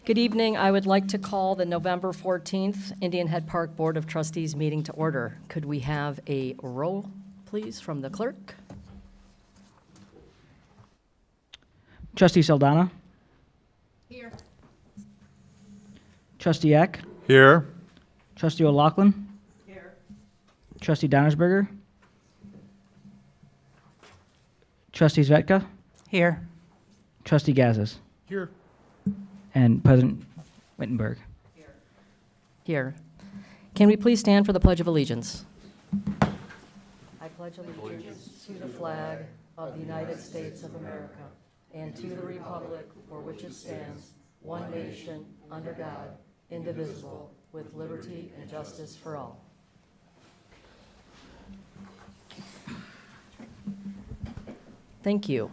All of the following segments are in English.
Good evening. I would like to call the November 14th Indian Head Park Board of Trustees meeting to order. Could we have a roll, please, from the clerk? Trustee Saldana. Here. Trustee Eck. Here. Trustee O'Loughlin. Here. Trustee Donnersberger. Trustee Zvetka. Here. Trustee Gazis. Here. And President Wittenberg. Here. Can we please stand for the Pledge of Allegiance? I pledge allegiance to the flag of the United States of America and to the republic for which it stands, one nation, under God, indivisible, with liberty and justice for all. Thank you.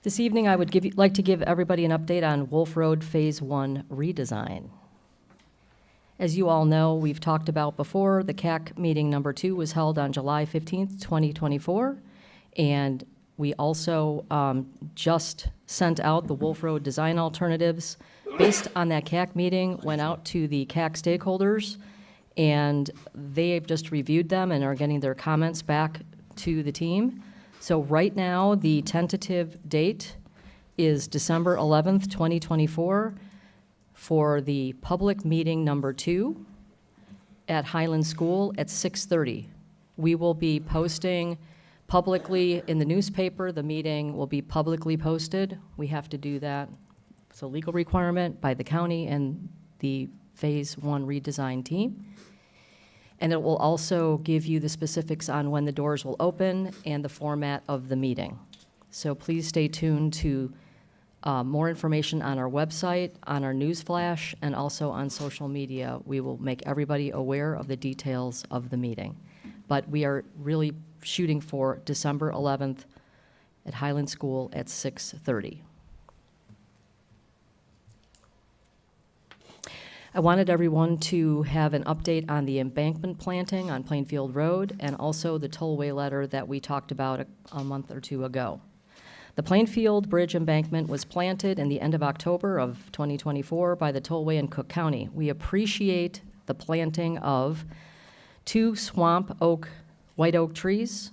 This evening, I would like to give everybody an update on Wolf Road Phase 1 redesign. As you all know, we've talked about before, the CAC meeting number 2 was held on July 15th, 2024, and we also just sent out the Wolf Road design alternatives. Based on that CAC meeting, went out to the CAC stakeholders, and they've just reviewed them and are getting their comments back to the team. So right now, the tentative date is December 11th, 2024 for the public meeting number 2 at Highland School at 6:30. We will be posting publicly in the newspaper. The meeting will be publicly posted. We have to do that. It's a legal requirement by the county and the Phase 1 redesign team. And it will also give you the specifics on when the doors will open and the format of the meeting. So please stay tuned to more information on our website, on our news flash, and also on social media. We will make everybody aware of the details of the meeting. But we are really shooting for December 11th at Highland School at 6:30. I wanted everyone to have an update on the embankment planting on Plainfield Road and also the tollway letter that we talked about a month or two ago. The Plainfield Bridge embankment was planted in the end of October of 2024 by the tollway in Cook County. We appreciate the planting of 2 white oak trees,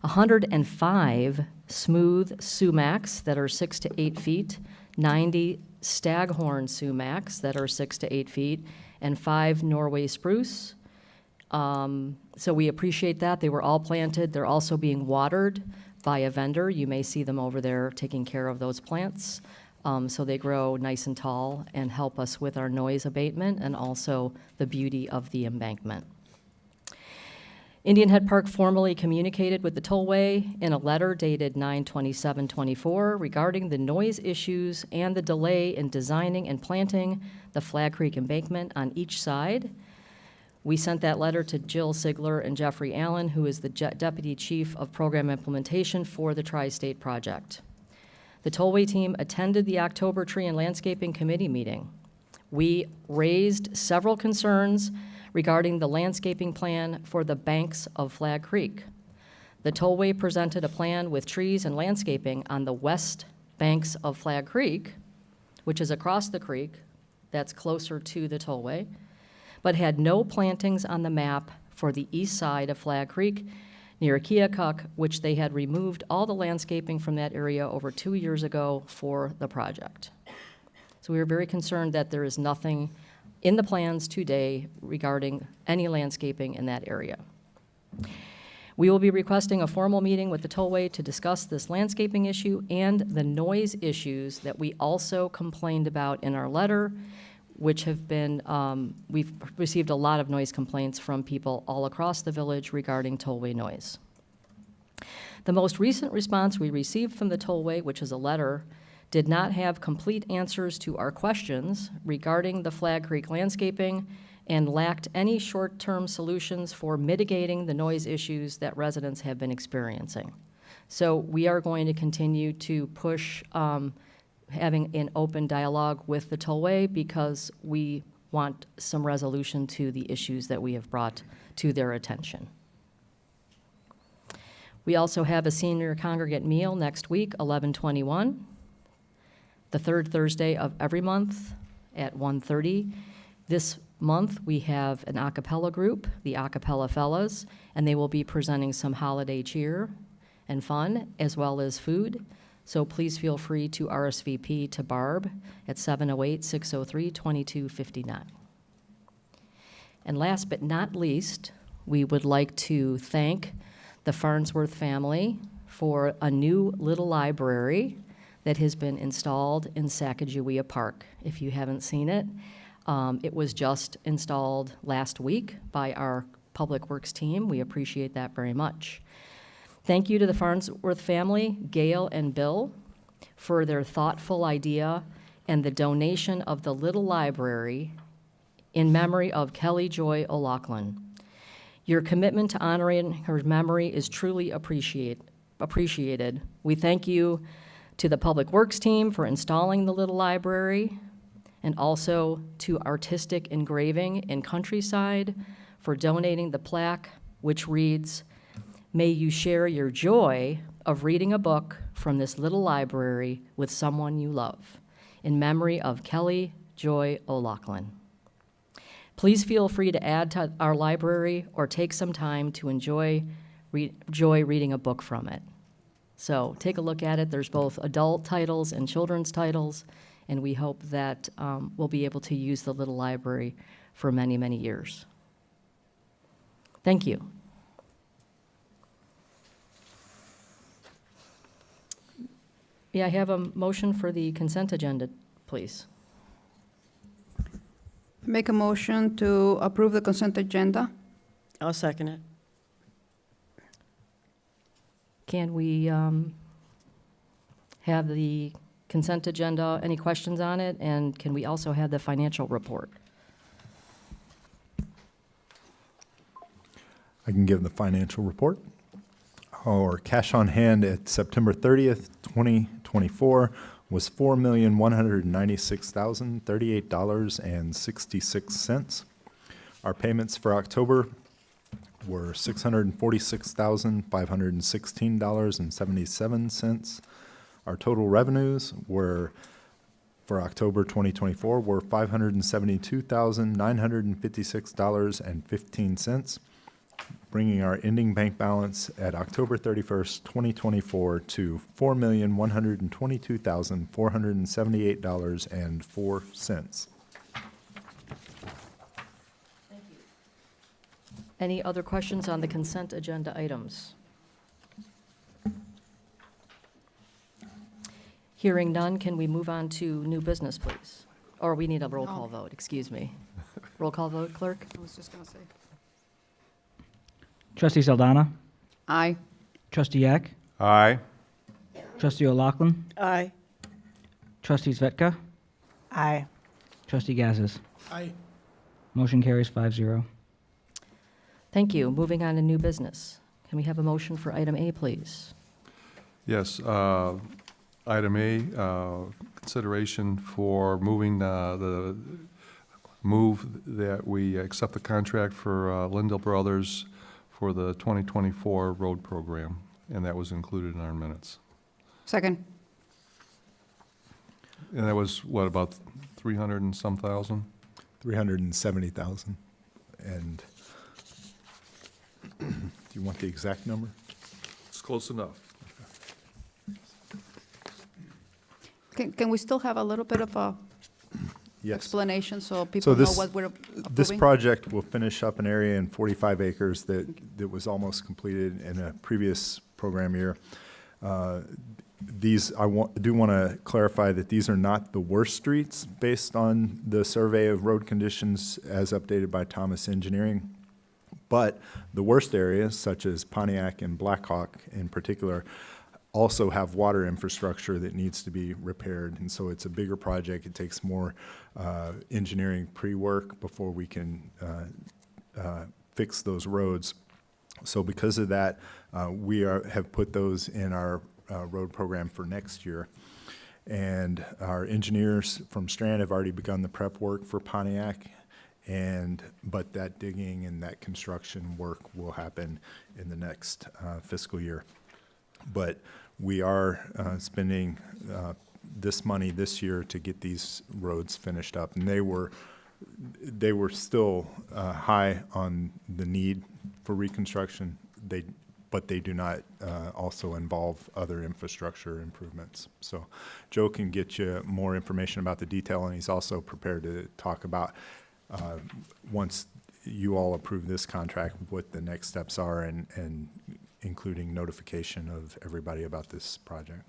105 smooth sumacs that are 6 to 8 feet, 90 staghorn sumacs that are 6 to 8 feet, and 5 Norway spruce. So we appreciate that. They were all planted. They're also being watered by a vendor. You may see them over there taking care of those plants. So they grow nice and tall and help us with our noise abatement and also the beauty of the embankment. Indian Head Park formally communicated with the tollway in a letter dated 9/27/24 regarding the noise issues and the delay in designing and planting the Flag Creek embankment on each side. We sent that letter to Jill Sigler and Jeffrey Allen, who is the Deputy Chief of Program Implementation for the Tri-State Project. The tollway team attended the October Tree and Landscaping Committee meeting. We raised several concerns regarding the landscaping plan for the banks of Flag Creek. The tollway presented a plan with trees and landscaping on the west banks of Flag Creek, which is across the creek, that's closer to the tollway, but had no plantings on the map for the east side of Flag Creek near Keokuk, which they had removed all the landscaping from that area over 2 years ago for the project. So we were very concerned that there is nothing in the plans today regarding any landscaping in that area. We will be requesting a formal meeting with the tollway to discuss this landscaping issue and the noise issues that we also complained about in our letter, which have been, we've received a lot of noise complaints from people all across the village regarding tollway noise. The most recent response we received from the tollway, which is a letter, did not have complete answers to our questions regarding the Flag Creek landscaping and lacked any short-term solutions for mitigating the noise issues that residents have been experiencing. So we are going to continue to push having an open dialogue with the tollway because we want some resolution to the issues that we have brought to their attention. We also have a senior congregate meal next week, 11/21, the third Thursday of every month at 1:30. This month, we have an a cappella group, the A Cappella Fellas, and they will be presenting some holiday cheer and fun, as well as food. So please feel free to RSVP to Barb at 708-603-2259. And last but not least, we would like to thank the Farnsworth family for a new little library that has been installed in Sacagawea Park. If you haven't seen it, it was just installed last week by our Public Works team. We appreciate that very much. Thank you to the Farnsworth family, Gail and Bill, for their thoughtful idea and the donation of the little library in memory of Kelly Joy O'Loughlin. Your commitment to honoring her memory is truly appreciated. We thank you to the Public Works team for installing the little library, and also to Artistic Engraving in Countryside for donating the plaque, which reads, "May you share your joy of reading a book from this little library with someone you love, in memory of Kelly Joy O'Loughlin." Please feel free to add to our library or take some time to enjoy reading a book from it. So take a look at it. There's both adult titles and children's titles, and we hope that we'll be able to use the little library for many, many years. Thank you. May I have a motion for the consent agenda, please? Make a motion to approve the consent agenda. I'll second it. Can we have the consent agenda, any questions on it? And can we also have the financial report? I can give the financial report. Our cash on hand at September 30th, 2024 was $4,196,038.66. Our payments for October were $646,516.77. Our total revenues were, for October 2024, were $572,956.15, bringing our ending bank balance at October 31st, 2024 to $4,122,478.04. Any other questions on the consent agenda items? Hearing none, can we move on to new business, please? Or we need a roll call vote, excuse me. Roll call vote, clerk? I was just going to say. Trustee Saldana. Aye. Trustee Yak. Aye. Trustee O'Loughlin. Aye. Trustee Zvetka. Aye. Trustee Gazzas. Aye. Motion carries 5-0. Thank you. Moving on to new business. Can we have a motion for item A, please? Yes, item A, consideration for moving the move that we accept the contract for Lindell Brothers for the 2024 road program, and that was included in our minutes. Second. And that was, what, about 300 and some thousand? 370,000. And do you want the exact number? It's close enough. Can we still have a little bit of a Yes. explanation so So people know this, what we're this approving? project will finish up an area in 45 acres that was almost completed in a previous program year. These, I do want to clarify that these are not the worst streets based on the survey of road conditions as updated by Thomas Engineering. But the worst areas, such as Pontiac and Blackhawk in particular, also have water infrastructure that needs to be repaired. And so it's a bigger project. It takes more engineering pre-work before we can fix those roads. So because of that, we have put those in our road program for next year. And our engineers from Strand have already begun the prep work for Pontiac. But that digging and that construction work will happen in the next fiscal year. But we are spending this money this year to get these roads finished up. And they were still high on the need for reconstruction. But they do not also involve other infrastructure improvements. So Joe can get you more information about the detail, and he's also prepared to talk about, once you all approve this contract, what the next steps are, and including notification of everybody about this project.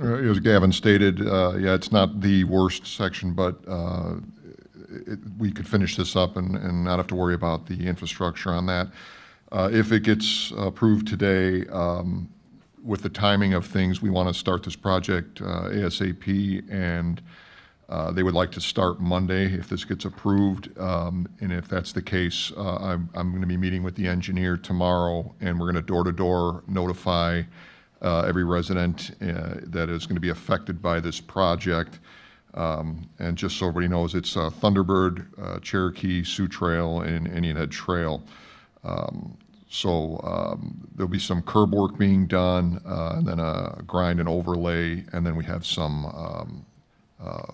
As Gavin stated, yeah, it's not the worst section, but we could finish this up and not have to worry about the infrastructure on that. If it gets approved today, with the timing of things, we want to start this project ASAP, and they would like to start Monday if this gets approved. And if that's the case, I'm going to be meeting with the engineer tomorrow, and we're going to door-to-door notify every resident that is going to be affected by this project. And just so everybody knows, it's Thunderbird, Cherokee, Sioux Trail, and Indian Head Trail. So there'll be some curb work being done, and then a grind and overlay, and then we have some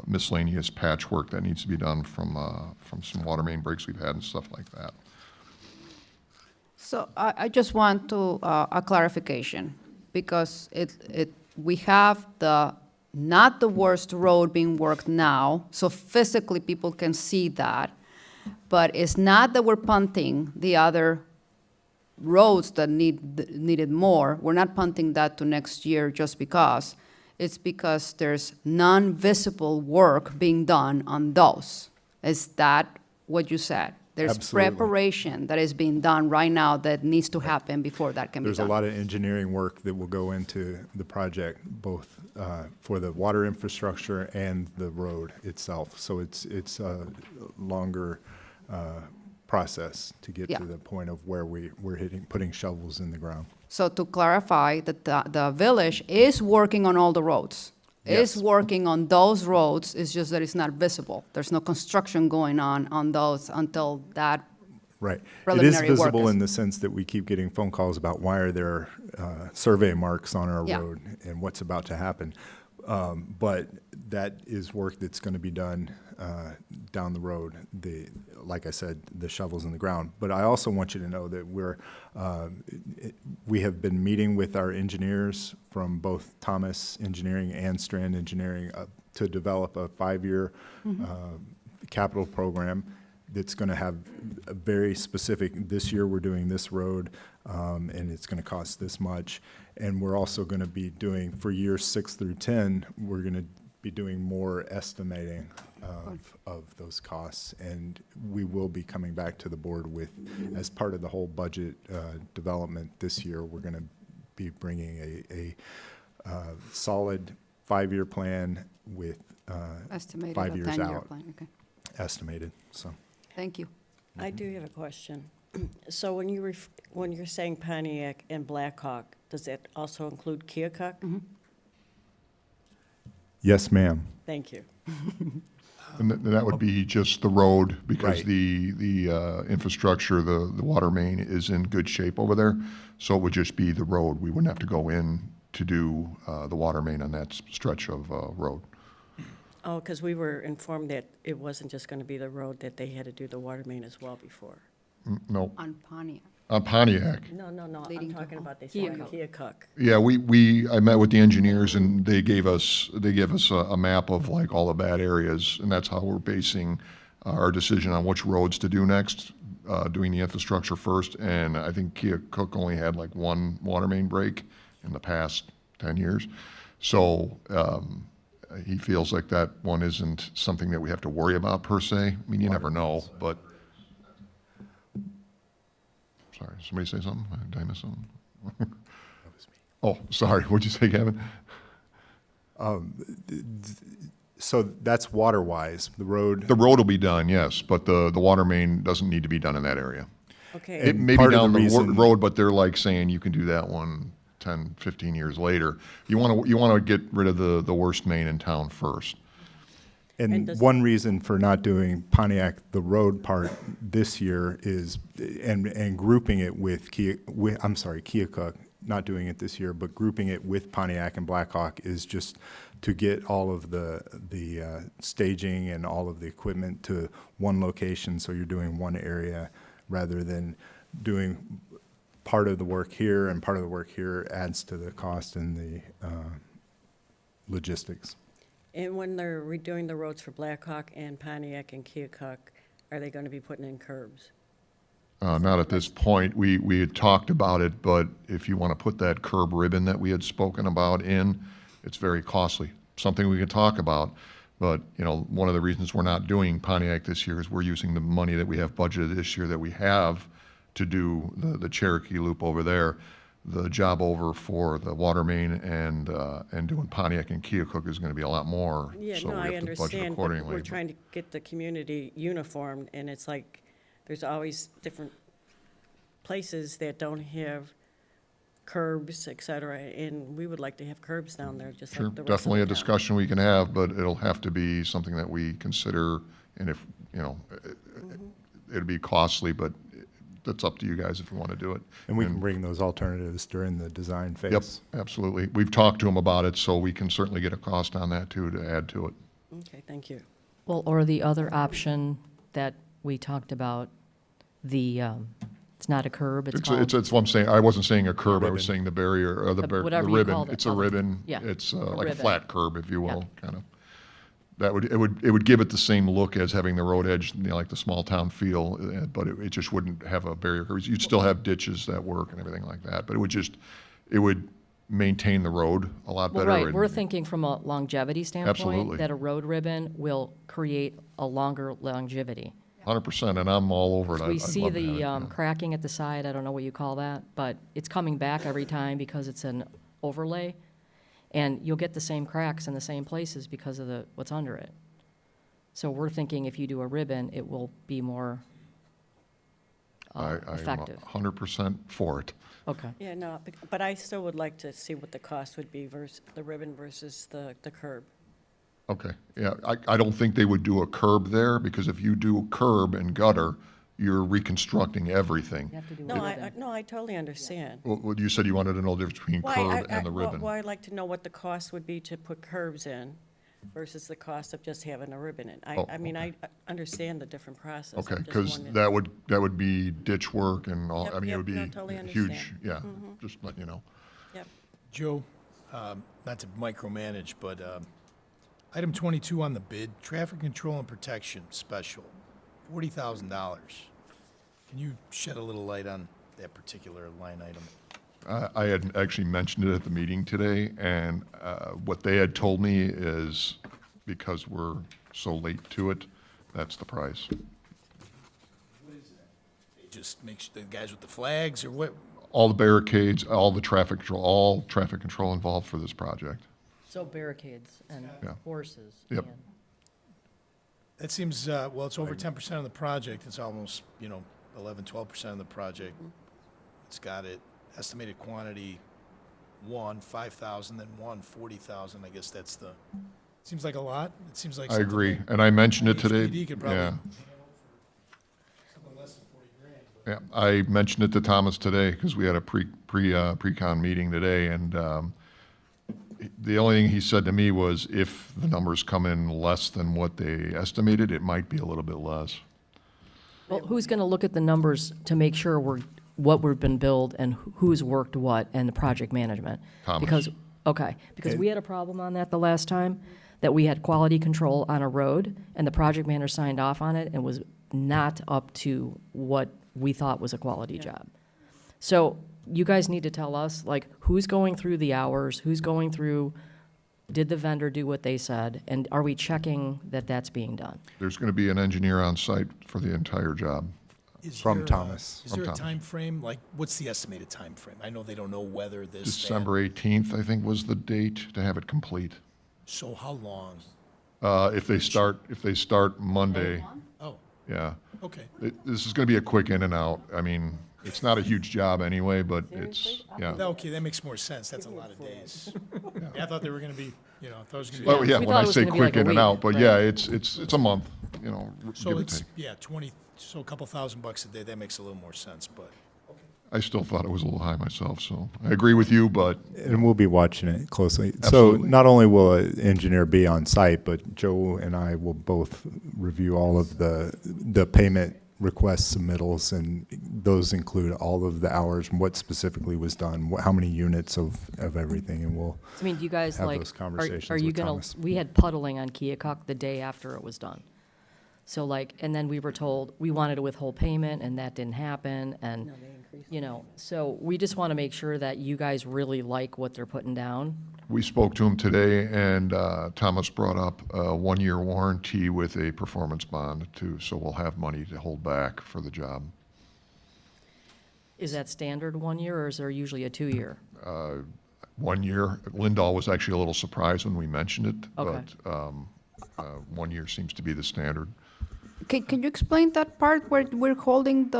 miscellaneous patchwork that needs to be done from some water main breaks we've had and stuff like that. So I just want to, a clarification, because we have not the worst road being worked now, so physically people can see that, but it's not that we're punting the other roads that needed more. We're not punting that to next year just because. It's because there's non-visible work being done on those. Is that what you said? There's Absolutely. preparation that is being done right now that needs to happen before that can be There's done. a lot of engineering work that will go into the project, both for the water infrastructure and the road itself. So it's a longer process to get Yeah. to the point of where we're putting shovels in the ground. So to clarify, that the village is working on all the roads. Yes. Is working on those roads, it's just that it's not visible. There's no construction going on those until that, Right. It is Preliminary work visible is- in the sense that we keep getting phone calls about why are there survey marks on our Yeah. road and what's about to happen. But that is work that's going to be done down the road. Like I said, the shovels in the ground. But I also want you to know that we have been meeting with our engineers from both Thomas Engineering and Strand Engineering to develop a 5-year capital program that's going to have a very specific, this year we're doing this road, and it's going to cost this much. And we're also going to be doing, for years 6 through 10, we're going to be doing more estimating of those costs. And we will be coming back to the board with, as part of the whole budget development this year, we're going to be bringing a solid 5-year plan with estimated 5 a years 10-year out plan. Okay, estimated, so. thank you. I do have a question. So when you're saying Pontiac and Blackhawk, does that also include Keokuk? Yes, ma'am. Thank you. And that would be just the road, because Right. the infrastructure, the water main is in good shape over there. So it would just be the road. We wouldn't have to go in to do the water main on that stretch of road. Oh, because we were informed that it wasn't just going to be the road, that they had to do the water main as well before. No, On Pontiac. on Pontiac. No, I'm Leading to talking home. about they said Keokuk. Yeah, I met with the engineers, and they gave us a map of like all the bad areas, and that's how we're basing our decision on which roads to do next, doing the infrastructure first. And I think Keokuk only had like one water main break in the past 10 years. So he feels like that one isn't something that we have to worry about per se. I mean, you never know, but. Sorry, somebody say something? Did I miss something? Oh, sorry, what'd you say, Kevin? So that's water-wise, the road. The road will be done, yes, but the water main doesn't need to be done in that area. Okay. It And may be part of down the the reason- road, but they're like saying you can do that one 10, 15 years later. You want to get rid of the worst main in town first. And And does- one reason for not doing Pontiac, the road part this year is, and grouping it with Keokuk, not doing it this year, but grouping it with Pontiac and Blackhawk is just to get all of the staging and all of the equipment to one location, so you're doing one area rather than doing part of the work here and part of the work here adds to the cost and the logistics. And when they're redoing the roads for Blackhawk and Pontiac and Keokuk, are they going to be putting in curbs? Not at this point. We had talked about it, but if you want to put that curb ribbon that we had spoken about in, it's very costly. Something we could talk about, but, you know, one of the reasons we're not doing Pontiac this year is we're using the money that we have budgeted this year that we have to do the Cherokee Loop over there. The job over for the water main and doing Pontiac and Keokuk is going to be a lot more. Yeah, so no, we I have to budget understand, but accordingly. we're trying to get the community uniformed, and it's like, there's always different places that don't have curbs, et cetera, and we would like to have curbs down there, just Sure, like the rest of definitely the a town. discussion we can have, but it'll have to be something that we consider, and if, you know, it'd be costly, but that's up to you guys if you want to do it. And we can bring those alternatives during the design phase. Yep, absolutely. We've talked to them about it, so we can certainly get a cost on that too, to add to it. Okay, thank you. Well, or the other option that we talked about, it's not a curb, it's called. It's what I'm saying. I wasn't saying a curb, I was ribbon. saying the barrier, or the Whatever you ribbon. called it, It's a call it. ribbon. Yeah, It's a like a ribbon. flat curb, if you will, Yeah. kind of. It would give it the same look as having the road edge, you know, like the small town feel, but it just wouldn't have a barrier. You'd still have ditches that work and everything like that, but it would maintain the road a lot Well, better. right, and- we're thinking from a longevity standpoint. Absolutely. That a road ribbon will create a longer longevity. 100%, and I'm all over it. We I'd see love to have it, the yeah. cracking at the side, I don't know what you call that, but it's coming back every time because it's an overlay. And you'll get the same cracks in the same places because of what's under it. So we're thinking if you do a ribbon, it will be more I'm effective. 100% for it. Okay. Yeah, no, but I still would like to see what the cost would be versus the ribbon versus the curb. Okay, yeah, I don't think they would do a curb there, because if you do curb and gutter, you're reconstructing everything. You have to do a No, ribbon. no, I totally understand. Well, you said you wanted to know the difference between curb and the ribbon. Well, I'd like to know what the cost would be to put curbs in versus the cost of just having a ribbon in. Oh, I mean, I understand the different process. Okay, I'm just because wondering. that would be ditch work and all, Yep, I mean, it would yep, be no, totally huge, understand. yeah, just letting you know. Yep. Joe, not to micromanage, but item 22 on the bid, traffic control and protection special, $40,000. Can you shed a little light on that particular line item? I had actually mentioned it at the meeting today, and what they had told me is, because we're so late to it, that's the price. It just makes the guys with the flags or what? All the barricades, all traffic control involved for this project. So barricades and Yeah. horses. Yep. and- That seems, well, it's over 10% of the project. It's almost, 11, 12% of the project. It's got it, estimated quantity, 5,000, then 40,000. I guess that's seems like a lot. It seems like I something agree, that and I mentioned it today. HPD could probably Yeah. handle for something less than 40 grand. Yeah, I mentioned it to Thomas today, because we had a pre-con meeting today, and the only thing he said to me was, if the numbers come in less than what they estimated, it might be a little bit less. Well, who's going to look at the numbers to make sure what we've been billed and who's worked what and the project management? Thomas. Because we had a problem on that the last time, that we had quality control on a road, and the project manager signed off on it and was not up to what we thought was a quality job. So you guys need to tell us, like, who's going through the hours, did the vendor do what they said, and are we checking that that's being done? There's going to be an engineer on site for the entire job. Is From there a- Thomas. Is From there a Thomas. time frame? Like, what's the estimated time frame? I know they don't know whether this, that. December 18th, I think, was the date to have it complete. So how long? If they start Monday, Oh, yeah. okay. This is going to be a quick in and out. I mean, It's not a huge job anyway, but it's, Seriously? yeah. Okay, that makes more sense. That's a lot of days. I thought they were gonna be, I thought it was gonna be. Well, yeah, We when thought I it was say gonna be quick like a in and week, out, but right. yeah, it's a month, So give or it's, take. yeah, 20, so a couple $1,000 a day, that makes a little more sense, but. I still thought it was a little high myself, so I agree with you, but And we'll be watching it closely. Absolutely. So not only will an engineer be on site, but Joe and I will both review all of the payment request submittals, and those include all of the hours and what specifically was done, how many units of everything, and we'll, I mean, do you guys Have like, those conversations are you with gonna, Thomas. we had puddling on Keokuk the day after it was done. So like, and then we were told we wanted to withhold payment and that didn't happen and, so we just want to make sure that you guys really like what they're putting down. we spoke to him today, and Thomas brought up a one-year warranty with a performance bond too, so we'll have money to hold back for the job. Is that standard 1 year or is there usually a 2 year? 1 year, Lindahl was actually a little surprised when we mentioned it, Okay. but 1 year seems to be the standard. Can you explain that part where we're holding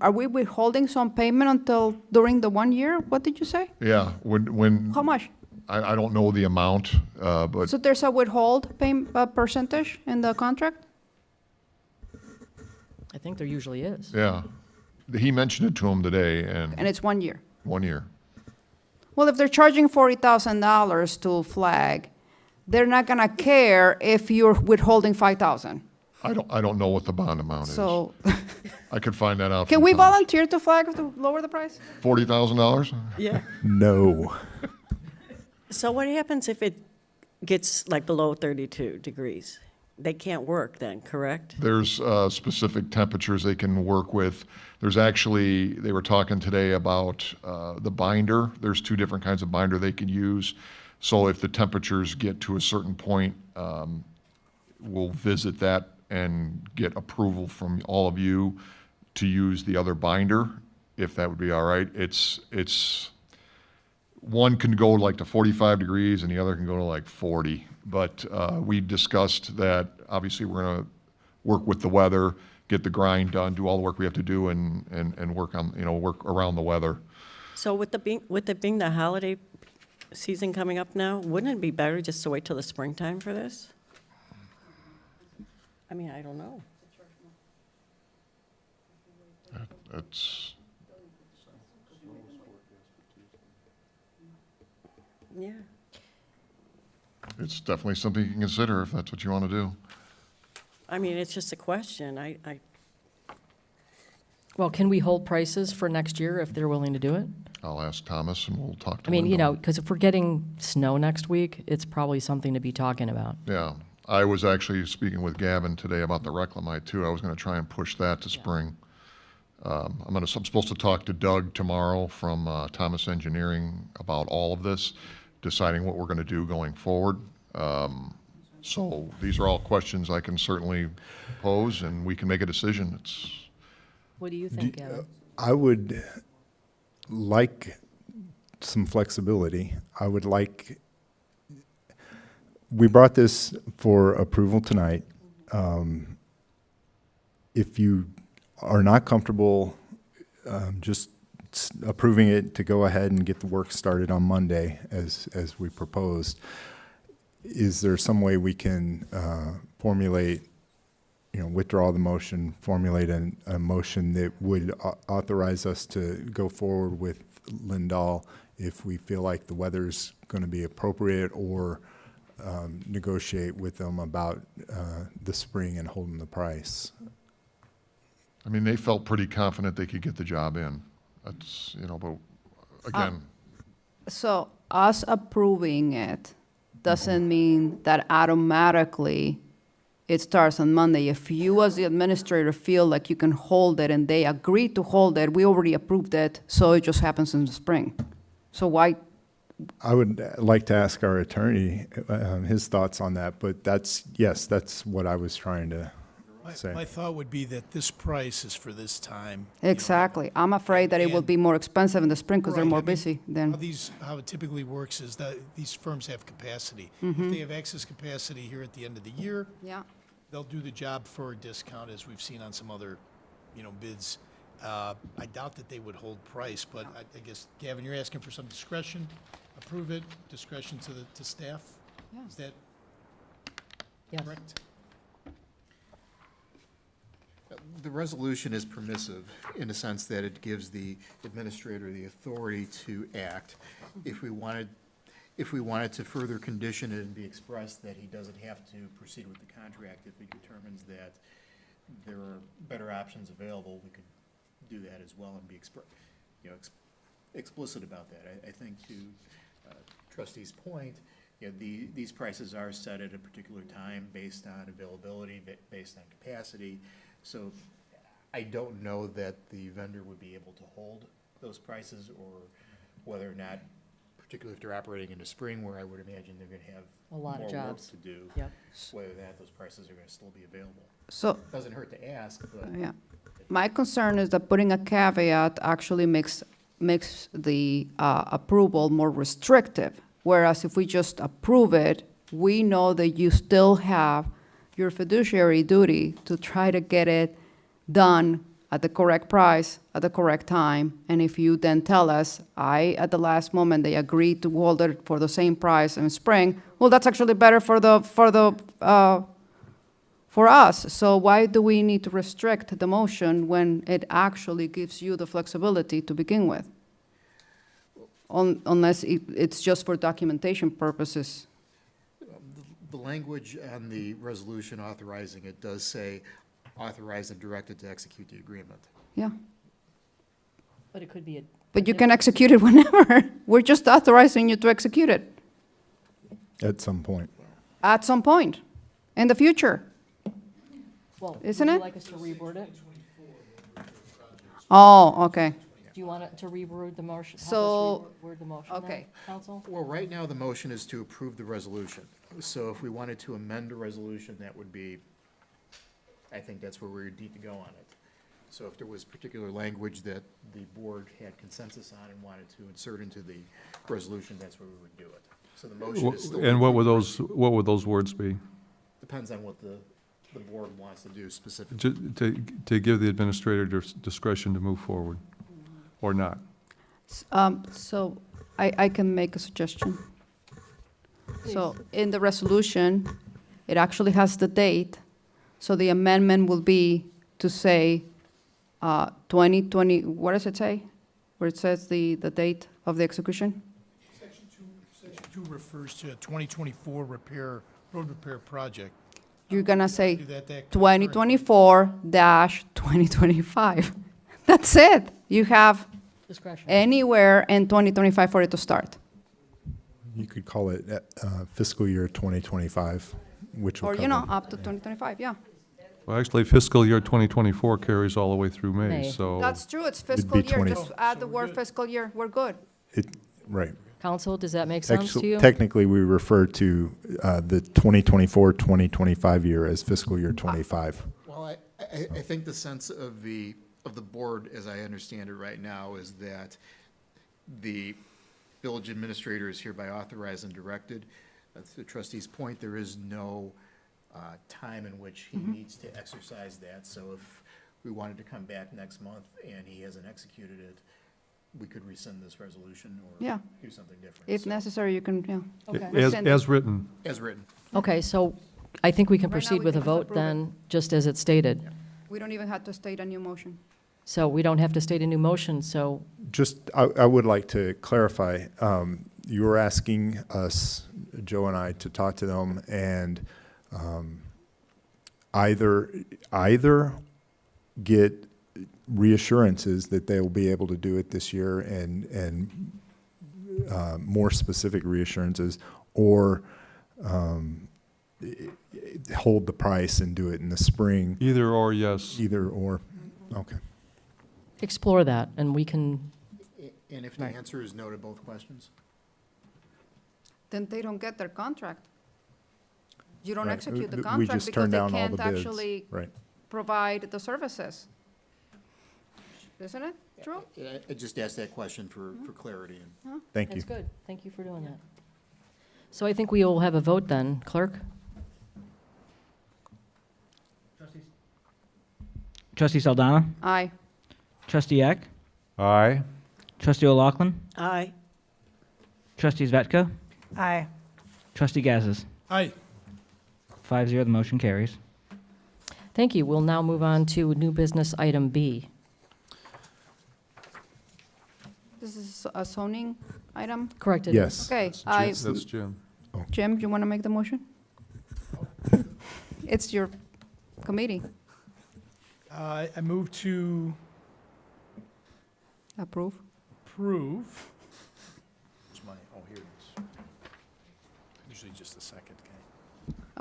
are we withholding some payment until, during the 1 year? What did you say? Yeah, when, How much? I don't know the amount, but So there's a withhold percentage in the contract? I think there usually is. yeah, he mentioned it to him today, And and it's 1 year? 1 year. Well, if they're charging $40,000 to flag, they're not gonna care if you're withholding 5,000. I don't know what the bond amount is. So, I could find that out. can from we Thomas. volunteer to flag to lower the price? $40,000? Yeah. no. So what happens if it gets like below 32 degrees? They can't work then, correct? There's specific temperatures they can work with. There's actually, they were talking today about the binder. There's two different kinds of binder they can use. So if the temperatures get to a certain point, we'll visit that and get approval from all of you to use the other binder, if that would be all right. It's one can go like to 45 degrees and the other can go to like 40. But we discussed that obviously we're going to work with the weather, get the grind done, do all the work we have to do, and work on, work around the weather. So with it being the holiday season coming up now, wouldn't it be better just to wait till the springtime for this? I mean, I don't know. It's, Yeah. it's definitely something you can consider if that's what you want to do. I mean, it's just a question. I Well, can we hold prices for next year if they're willing to do it? I'll ask Thomas and we'll talk to I mean, Linda. because if we're getting snow next week, it's probably something to be talking about. Yeah, I was actually speaking with Gavin today about the reclamite too. I was going to try and push that to spring. I'm supposed to talk to Doug tomorrow from Thomas Engineering about all of this, deciding what we're going to do going forward. So these are all questions I can certainly pose and we can make a decision. What do you think, Gavin? I would like some flexibility. I would like, we brought this for approval tonight. If you are not comfortable just approving it to go ahead and get the work started on Monday as we proposed, is there some way we can formulate, withdraw the motion, formulate a motion that would authorize us to go forward with Lindahl if we feel like the weather's going to be appropriate, or negotiate with them about the spring and holding the price? I mean, they felt pretty confident they could get the job in. That's, but again, So us approving it doesn't mean that automatically it starts on Monday. If you as the administrator feel like you can hold it and they agree to hold it, we already approved it, so it just happens in the spring. So why, I would like to ask our attorney his thoughts on that, but that's what I was trying to say. My thought would be that this price is for this time. exactly. I'm afraid that it will And- be more expensive in the spring because they're Right, more I mean, busy than. How it typically works is that these firms have capacity. Mm-hmm. If they have excess capacity here at the end of the year, Yeah. they'll do the job for a discount, as we've seen on some other, bids. I doubt that they would hold price, but I guess, Gavin, you're asking for some discretion, approve it, discretion to staff? Yeah. Is that Yes. correct? The resolution is permissive in the sense that it gives the administrator the authority to act. If we wanted to further condition it and be expressed that he doesn't have to proceed with the contract, if he determines that there are better options available, we could do that as well and be explicit about that. I think to trustee's point, these prices are set at a particular time based on availability, based on capacity. So I don't know that the vendor would be able to hold those prices, or whether or not, particularly if they're operating in the spring, where I would imagine they're gonna have A lot of more work jobs. to do, Yep. whether that those prices are gonna still be available. So, Doesn't hurt to ask, but yeah. My concern is that putting a caveat actually makes the approval more restrictive. Whereas if we just approve it, we know that you still have your fiduciary duty to try to get it done at the correct price, at the correct time. And if you then tell us, at the last moment, they agreed to hold it for the same price in spring, well, that's actually better for us. So why do we need to restrict the motion when it actually gives you the flexibility to begin with? Unless it's just for documentation purposes. the language on the resolution authorizing it does say authorized and directed to execute the agreement. Yeah, But it could be a. but you can execute it whenever. We're just authorizing you to execute it At some point. at some point in the future. Well, Isn't would you it? like us to reword it? Oh, okay. Do you want it to reword the motion? Help us So- reword the motion then, okay. Council? Well, right now, the motion is to approve the resolution. So if we wanted to amend the resolution, that would be, I think that's where we would need to go on it. So if there was particular language that the board had consensus on and wanted to insert into the resolution, that's where we would do it. So the motion is still. And what would those words be? Depends on what the board wants to do specifically. To give the administrator discretion to move forward, or not? So I can make a suggestion. So in the resolution, it actually has the date. So the amendment will be to say 2020, what does it say? Where it says the date of the execution? Section 2 refers to a 2024 road repair project. You're gonna say Do that 2024-2025. That's it. You have Discretion. anywhere in 2025 for it to start. You could call it fiscal year 2025, which will Or, cover. up to 2025, yeah. Well, actually, fiscal year 2024 carries all the way through May, May. so. That's true, it's It'd fiscal be year. 20. Just add the word fiscal year, we're good. Right. Council, does that make sense to Actually, you? technically, we refer to the 2024-2025 year as fiscal year 25. Well, I think the sense of the board, as I understand it right now, is that the village administrator is hereby authorized and directed. To the trustee's point, there is no time in which he needs to exercise that. So if we wanted to come back next month and he hasn't executed it, we could rescind this resolution or Yeah. do something different. If So, necessary, you can, yeah. Okay. Rescind it. As written. as written. Okay, so I think we can Right now, proceed we with a can just vote approve it. then, just as it's stated. We don't even have to state a new motion. So we don't have to state a new motion, so Just, I would like to clarify, you were asking us, Joe and I, to talk to them and either get reassurances that they will be able to do it this year and more specific reassurances, or hold the price and do it in the spring, Either or, yes. either or. Okay. explore that, and we can, And if the Right. answer is no to both questions? Then they don't get their contract. You don't Right. execute the We contract just because turn they down all the can't bids. actually Right. provide the services. Isn't it true? I just asked that question for clarity. And Thank you. that's good. Thank you for doing that. So I think we will have a vote then. Clerk? Trustee Saldana, Aye. Trustee Eck? Aye. Trustee O'Loughlin? Aye. Trustee Zvetka? Aye. Trustee Gazzis? Aye. 5-0, the motion carries. Thank you. We'll now move on to new business item B. This is a zoning item? Correct, it is. Yes. Okay, That's Jim. Jim, you want to make the motion? It's your committee. I move to Approve. approve. Where's my, oh, here it is. Usually just a second, okay.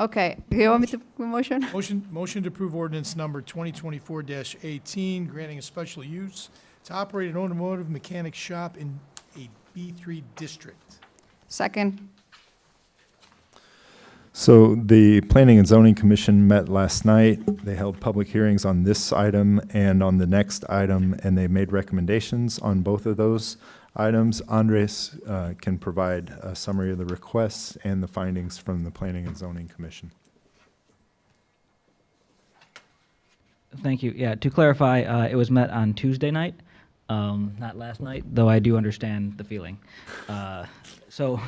Okay, you want me to motion? Motion to approve ordinance number 2024-18, granting a special use to operate an automotive mechanic shop in a B3 district. Second. So the Planning and Zoning Commission met last night. They held public hearings on this item and on the next item, and they made recommendations on both of those items. Andres can provide a summary of the requests and the findings from the Planning and Zoning Commission. Thank you. Yeah, to clarify, it was met on Tuesday night, not last night, though I do understand the feeling. So,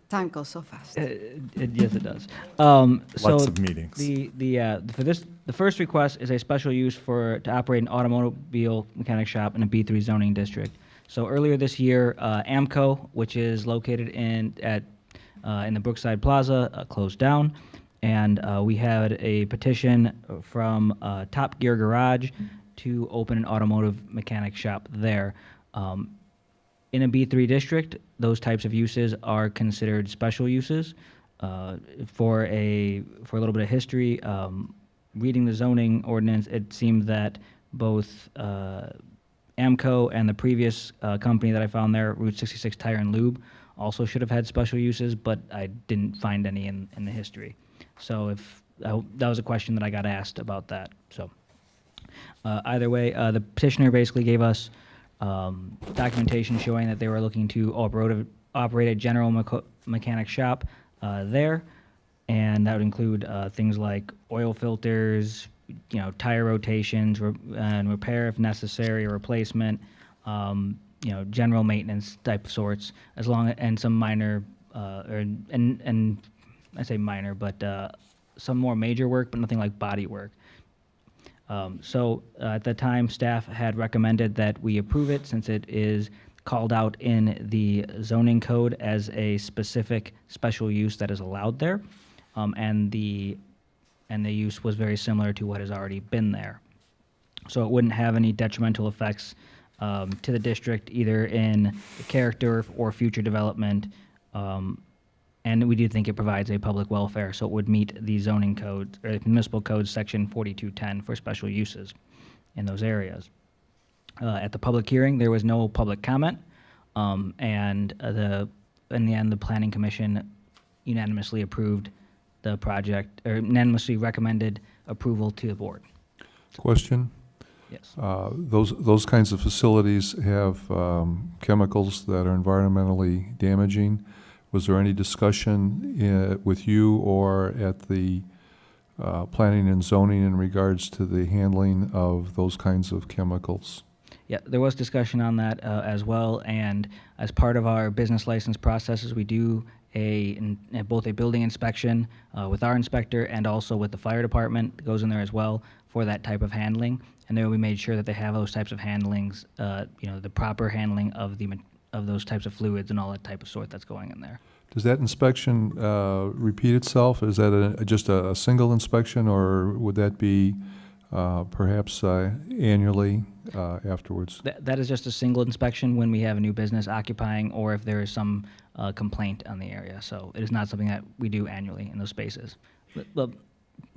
Time goes so fast. yes, it does. Lots of meetings. The first request is a special use to operate an automobile mechanic shop in a B3 zoning district. So earlier this year, AMCO, which is located in the Brookside Plaza, closed down, and we had a petition from Top Gear Garage to open an automotive mechanic shop there. In a B3 district, those types of uses are considered special uses. For a little bit of history, reading the zoning ordinance, it seemed that both AMCO and the previous company that I found there, Route 66 Tire and Lube, also should have had special uses, but I didn't find any in the history. So that was a question that I got asked about that. So either way, the petitioner basically gave us documentation showing that they were looking to operate a general mechanic shop there, and that would include things like oil filters, tire rotations, and repair if necessary, or replacement, general maintenance type of sorts, and some minor, and I say minor, but some more major work, but nothing like body work. So at the time, staff had recommended that we approve it since it is called out in the zoning code as a specific special use that is allowed there, and the use was very similar to what has already been there. So it wouldn't have any detrimental effects to the district, either in the character or future development. And we do think it provides a public welfare, so it would meet the zoning code, or the municipal code section 4210 for special uses in those areas. At the public hearing, there was no public comment, and in the end, the Planning Commission unanimously approved the project, or unanimously recommended approval to the board. Question? Yes. Those kinds of facilities have chemicals that are environmentally damaging. Was there any discussion with you or at the planning and zoning in regards to the handling of those kinds of chemicals? Yeah, there was discussion on that as well, and as part of our business license processes, we do both a building inspection with our inspector and also with the fire department that goes in there as well for that type of handling, and there we made sure that they have those types of handlings, the proper handling of those types of fluids and all that type of sort that's going in there. Does that inspection repeat itself? Is that just a single inspection, or would that be perhaps annually afterwards? That is just a single inspection when we have a new business occupying or if there is some complaint on the area. So it is not something that we do annually in those spaces. Well,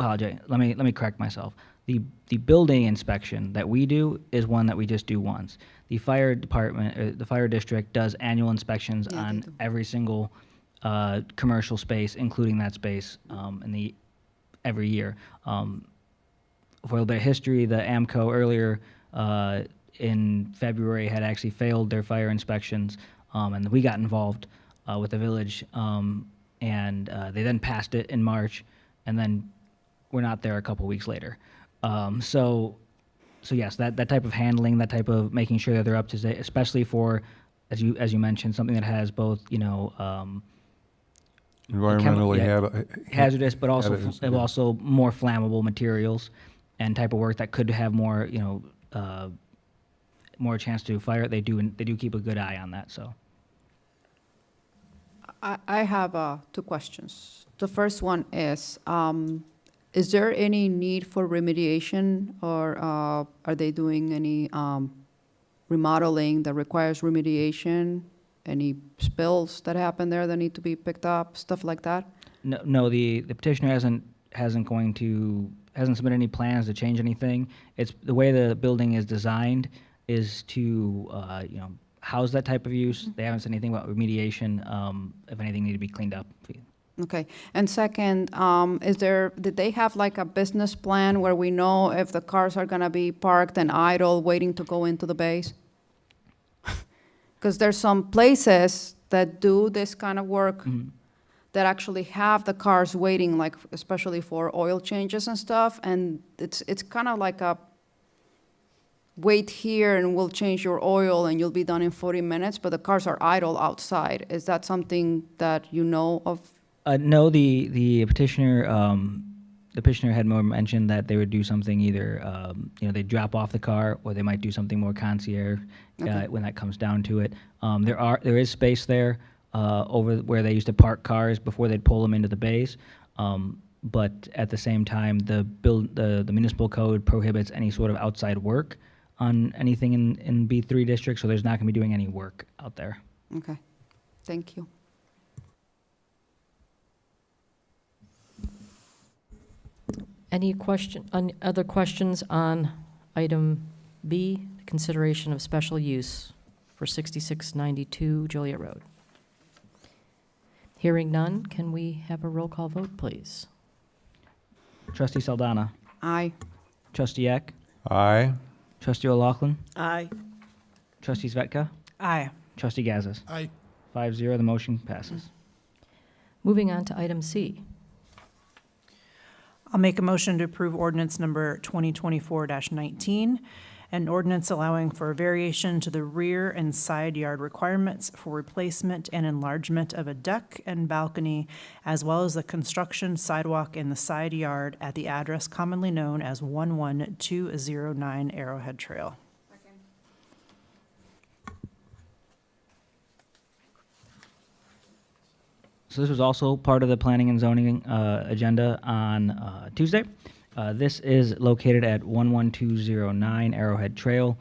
apologize. Let me correct myself. The building inspection that we do is one that we just do once. The fire department, the fire district does annual inspections on every single commercial space, including that space, every year. For a little bit of history, the AMCO earlier in February had actually failed their fire inspections, and we got involved with the village, and they then passed it in March, and then we're not there a couple weeks later. So So yes, that type of handling, that type of making sure that they're up to date, especially for, as you mentioned, something that has both, Environmentally hazardous, but also hazardous, yeah. also more flammable materials and type of work that could have more, more chance to fire. They do keep a good eye on that. So I have 2 questions. The first one is there any need for remediation, or are they doing any remodeling that requires remediation? Any spills that happen there that need to be picked up, stuff like that? no, the petitioner hasn't submitted any plans to change anything. It's the way the building is designed is to house that type of use. They haven't said anything about remediation. If anything need to be cleaned up. Okay. And second, did they have like a business plan where we know if the cars are gonna be parked and idle, waiting to go into the bays? Because there's some places that do this kind of work that actually have the cars waiting, like especially for oil changes and stuff, and it's kind of like a wait here and we'll change your oil and you'll be done in 40 minutes, but the cars are idle outside. Is that something that you know of? No, the petitioner had more mentioned that they would do something either they drop off the car, or they might do something more concierge when that comes down to it. There is space there over where they used to park cars before they'd pull them into the bays. But at the same time, the municipal code prohibits any sort of outside work on anything in B3 district, so there's not going to be doing any work out there. Okay, thank you. Any other questions on item B, consideration of special use for 6692 Joliet Road? Hearing none, can we have a roll call vote, please? Trustee Saldana. Aye. Trustee Eck. Aye. Trustee O'Loughlin. Aye. Trustee Svetka. Aye. Trustee Gazis. Aye. 5-0, the motion passes. Moving on to item C. I'll make a motion to approve ordinance number 2024-19, an ordinance allowing for a variation to the rear and side yard requirements for replacement and enlargement of a deck and balcony, as well as the construction sidewalk in the side yard at the address commonly known as 11209 Arrowhead Trail. So this was also part of the planning and zoning agenda on Tuesday. This is located at 11209 Arrowhead Trail.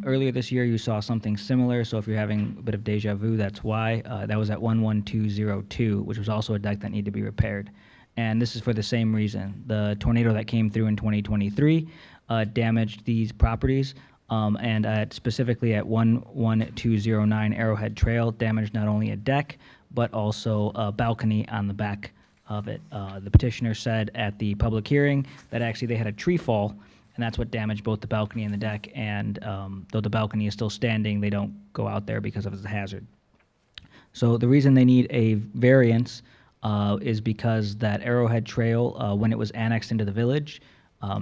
Earlier this year, you saw something similar, so if you're having a bit of deja vu, that's why. That was at 11202, which was also a deck that needed to be repaired. And this is for the same reason. The tornado that came through in 2023 damaged these properties, and specifically at 11209 Arrowhead Trail, damaged not only a deck, but also a balcony on the back of it. The petitioner said at the public hearing that actually they had a tree fall, and that's what damaged both the balcony and the deck, and though the balcony is still standing, they don't go out there because of the hazard. So the reason they need a variance is because that Arrowhead Trail, when it was annexed into the village,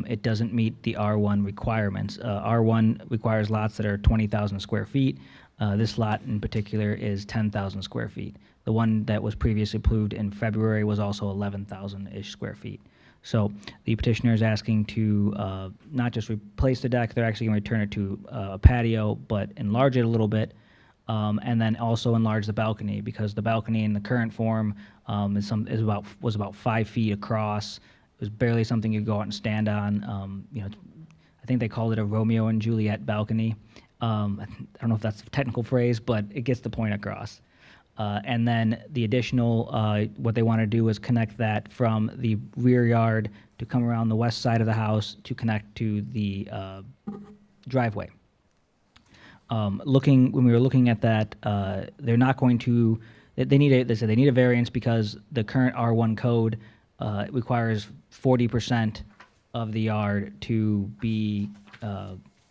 it doesn't meet the R1 requirements. R1 requires lots that are 20,000 square feet. This lot in particular is 10,000 square feet. The one that was previously approved in February was also 11,000-ish square feet. So the petitioner is asking to not just replace the deck, they're actually going to return it to a patio, but enlarge it a little bit, and then also enlarge the balcony, because the balcony in the current form was about 5 feet across. It was barely something you'd go out and stand on. I think they called it a Romeo and Juliet balcony. I don't know if that's a technical phrase, but it gets the point across. And then the additional, what they want to do is connect that from the rear yard to come around the west side of the house to connect to the driveway. When we were looking at that, they're not going to, they said they need a variance because the current R1 code requires 40% of the yard to be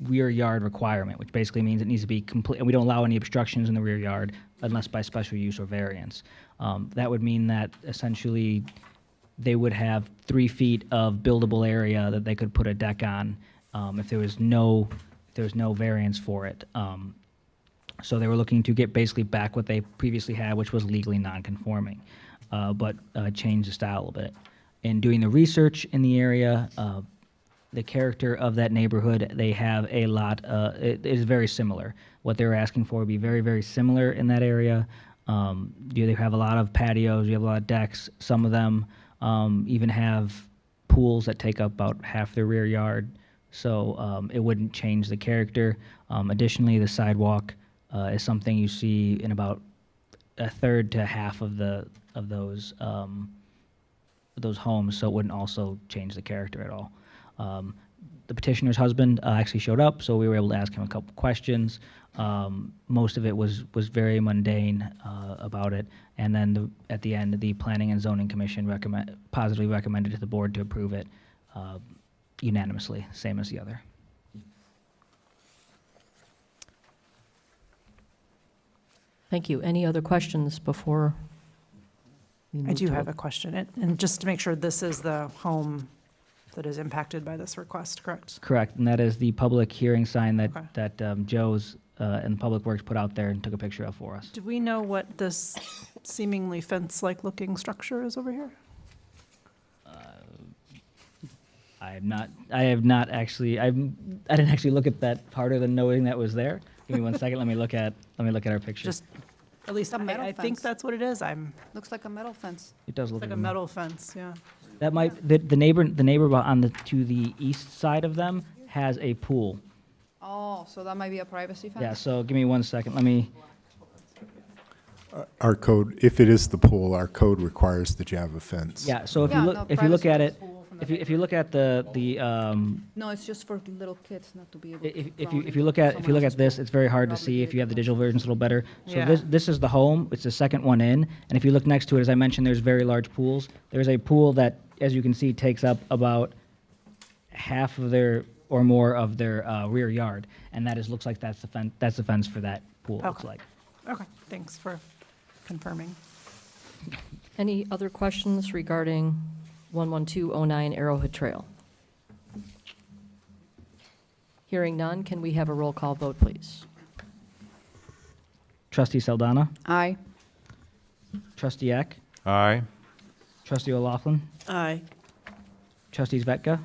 rear yard requirement, which basically means it needs to be complete, and we don't allow any obstructions in the rear yard unless by special use or variance. That would mean that essentially they would have 3 feet of buildable area that they could put a deck on, if there was no variance for it. So they were looking to get basically back what they previously had, which was legally non-conforming, but change the style a bit. In doing the research in the area, the character of that neighborhood, they have a lot, it is very similar. What they were asking for would be very, very similar in that area. They have a lot of patios, you have a lot of decks. Some of them even have pools that take up about half their rear yard. So it wouldn't change the character. Additionally, the sidewalk is something you see in about a third to half of those homes, so it wouldn't also change the character at all. The petitioner's husband actually showed up, so we were able to ask him a couple questions. Most of it was very mundane about it, and then at the end, the Planning and Zoning Commission positively recommended to the board to approve it unanimously, same as the other. Thank you. Any other questions before we move I do to have a question, and just to make sure, this is the home that is impacted by this request, correct? Correct, and that is the public hearing sign Okay. that Joe's and Public Works put out there and took a picture of for us. Do we know what this seemingly fence-like looking structure is over here? I didn't actually look at that part of the knowing that was there. Give me one second, let me look at our picture. Just, at least A metal I think fence. that's what it is. Looks like a metal fence. It does look Like like a metal fence, yeah. That might, the neighbor to the east side of them has a pool. Oh, so that might be a privacy fence? Yeah, so give me 1 second, let me, Our code, if it is the pool, our code requires that you have a fence. yeah, so if Yeah, you no, look, if you look privacy at is it, full from if you look at the, No, it's just for little kids not to be able to. if you look at this, it's very hard to see. If you have the digital version, it's a little better. So Yeah. this is the home. It's the second one in. And if you look next to it, as I mentioned, there's very large pools. There's a pool that, as you can see, takes up about half of their or more of their rear yard, and looks like that's the fence. That's the fence for that pool. It looks Okay. like. Okay, thanks for confirming. Any other questions regarding 11209 Arrowhead Trail? Hearing none, can we have a roll call vote, please? Trustee Saldana, Aye. Trustee Eck, Aye. Trustee O'Laughlin, Aye. Trustees Vetka,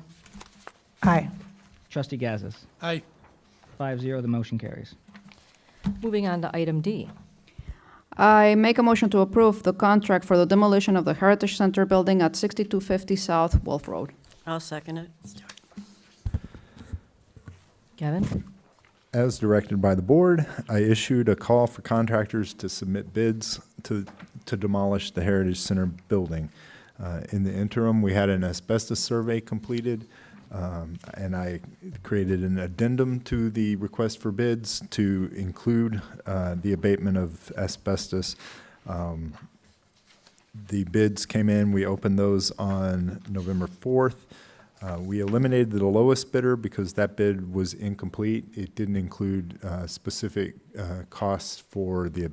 Aye. Trustee Gazis. Aye. 5-0, the motion carries. Moving on to item D. I make a motion to approve the contract for the demolition of the Heritage Center building at 6250 South Wolf Road. I'll second it. Gavin? As directed by the board, I issued a call for contractors to submit bids to demolish the Heritage Center building. In the interim, we had an asbestos survey completed, and I created an addendum to the request for bids to include the abatement of asbestos. The bids came in, we opened those on November 4th. We eliminated the lowest bidder because that bid was incomplete. It didn't include specific costs for the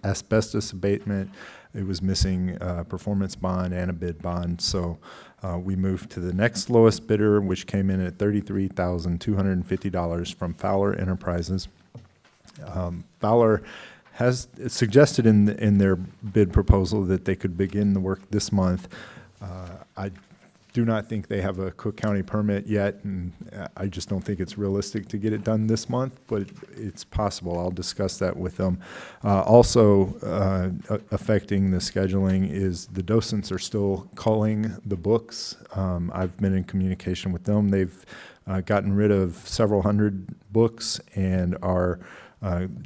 asbestos abatement. It was missing a performance bond and a bid bond. So we moved to the next lowest bidder, which came in at $33,250 from Fowler Enterprises. Fowler has suggested in their bid proposal that they could begin the work this month. I do not think they have a Cook County permit yet, and I just don't think it's realistic to get it done this month, but it's possible. I'll discuss that with them. Also affecting the scheduling is the docents are still culling the books. I've been in communication with them. They've gotten rid of several hundred books and are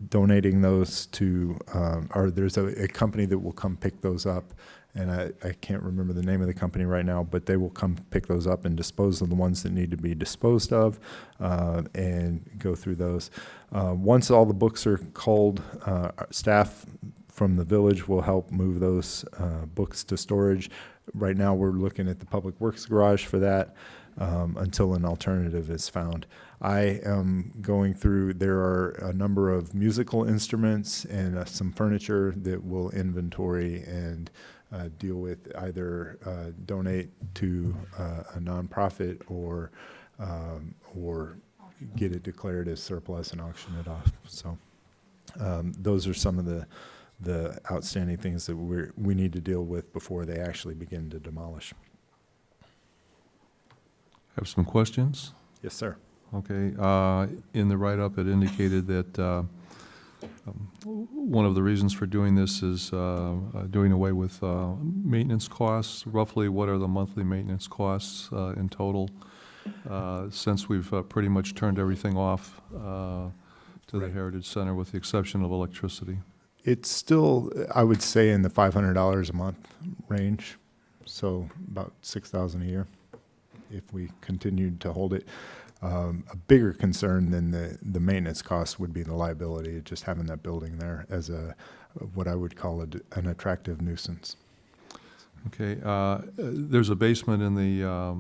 donating those to, or there's a company that will come pick those up. And I can't remember the name of the company right now, but they will come pick those up and dispose of the ones that need to be disposed of and go through those. Once all the books are culled, staff from the village will help move those books to storage. Right now, we're looking at the Public Works Garage for that until an alternative is found. I am going through, there are a number of musical instruments and some furniture that will inventory and deal with, either donate to a nonprofit or or get it declared as surplus and auction it off. So those are some of the outstanding things that we need to deal with before they actually begin to demolish. Have some questions? Yes, sir. Okay, in the write-up, it indicated that one of the reasons for doing this is doing away with maintenance costs. Roughly, what are the monthly maintenance costs in total, since we've pretty much turned everything off to the Heritage Center with the exception of electricity? It's still, I would say, in the $500 a month range, so about $6,000 a year if we continued to hold it. A bigger concern than the maintenance costs would be the liability, just having that building there as what I would call an attractive nuisance. Okay, there's a basement in the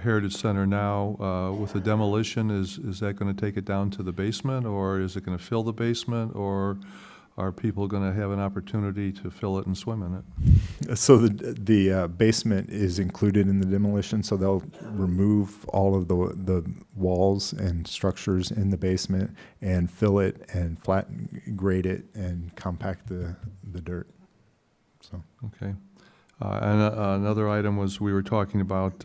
Heritage Center now. With the demolition, is that going to take it down to the basement, or is it going to fill the basement, or are people going to have an opportunity to fill it and swim in it? So the basement is included in the demolition, so they'll remove all of the walls and structures in the basement and fill it and grade it and compact the dirt. So. Okay. And another item was we were talking about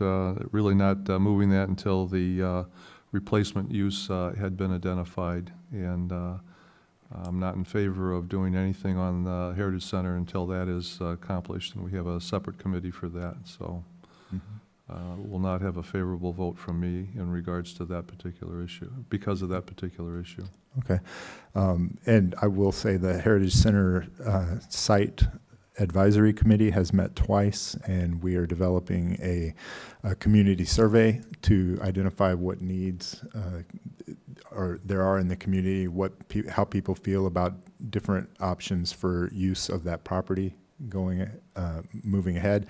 really not moving that until the replacement use had been identified. And I'm not in favor of doing anything on the Heritage Center until that is accomplished, and we have a separate committee for that. So will not have a favorable vote from me in regards to that particular issue, because of that particular issue. Okay. And I will say the Heritage Center site advisory committee has met twice, and we are developing a community survey to identify what needs there are in the community, how people feel about different options for use of that property moving ahead.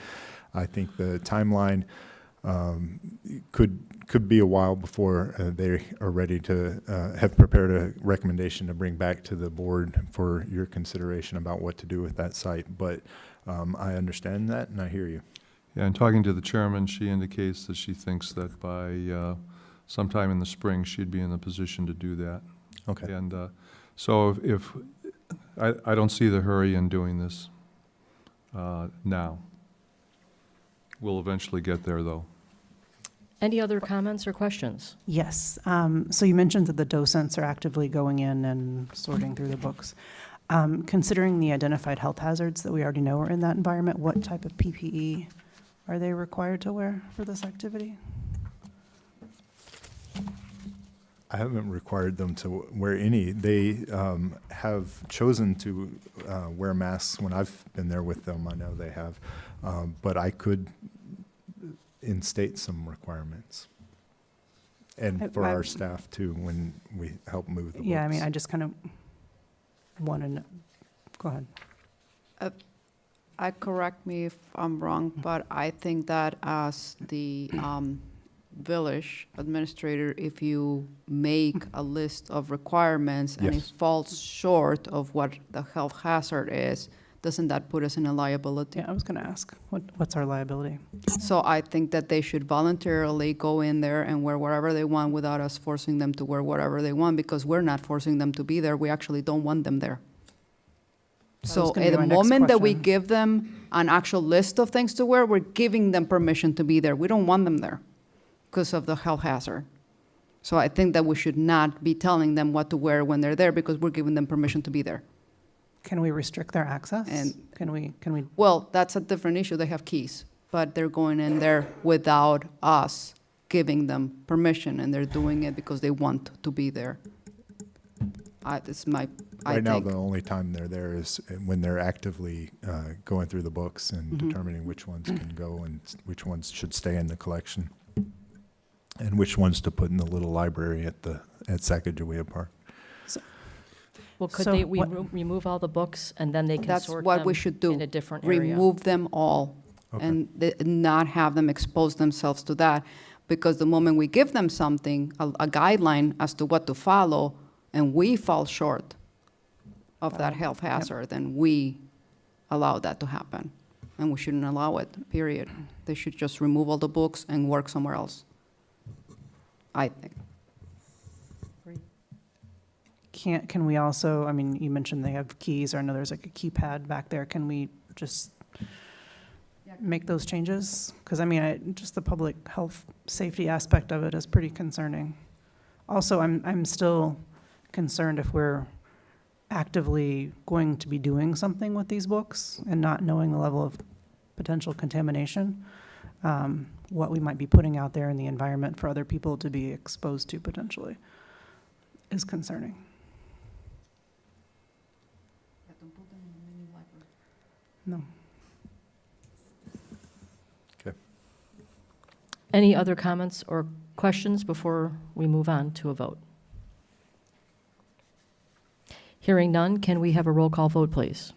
I think the timeline could be a while before they are ready to have prepared a recommendation to bring back to the board for your consideration about what to do with that site. But I understand that, and I hear you. Yeah, and talking to the chairman, she indicates that she thinks that by sometime in the spring, she'd be in a position to do that. Okay. And so if I don't see the hurry in doing this now. We'll eventually get there, though. Any other comments or questions? Yes. So you mentioned that the docents are actively going in and sorting through the books. Considering the identified health hazards that we already know are in that environment, what type of PPE are they required to wear for this activity? I haven't required them to wear any. They have chosen to wear masks when I've been there with them. I know they have. But I could instate some requirements. And for our staff, too, when we help move the books. Yeah, I mean, I just kind of want to know. Go ahead. Correct me if I'm wrong, but I think that as the village administrator, if you make a list of requirements and it Yes. falls short of what the health hazard is, doesn't that put us in a liability? Yeah, I was going to ask, what's our liability? So I think that they should voluntarily go in there and wear whatever they want without us forcing them to wear whatever they want, because we're not forcing them to be there. We actually don't want them there. That was So gonna be at the my next moment that we question. give them an actual list of things to wear, we're giving them permission to be there. We don't want them there because of the health hazard. So I think that we should not be telling them what to wear when they're there, because we're giving them permission to be there. Can we restrict their access? And- Can we, Well, that's a different issue. They have keys, but they're going in there without us giving them permission, and they're doing it because they want to be there. It's my, I Right now, think. the only time they're there is when they're actively going through the books and Mhm. determining which ones can go and which ones should stay in the collection, and which ones to put in the little library at Sacagawea Park. Well, could So they what- remove all the books and then they can That's sort what we them should do. in a different area? Remove them all Okay. and not have them expose themselves to that. Because the moment we give them something, a guideline as to what to follow, and we fall short of that health hazard, then we allow that to happen. And we shouldn't allow it, period. They should just remove all the books and work somewhere else. I think. Can we also, I mean, you mentioned they have keys, or I know there's like a keypad back there. Can we just make those changes? Because I mean, just the public health safety aspect of it is pretty concerning. Also, I'm still concerned if we're actively going to be doing something with these books and not knowing the level of potential contamination, what we might be putting out there in the environment for other people to be exposed to potentially is concerning. No. Okay. Any other comments or questions before we move on to a vote? Hearing none, can we have a roll call vote, please?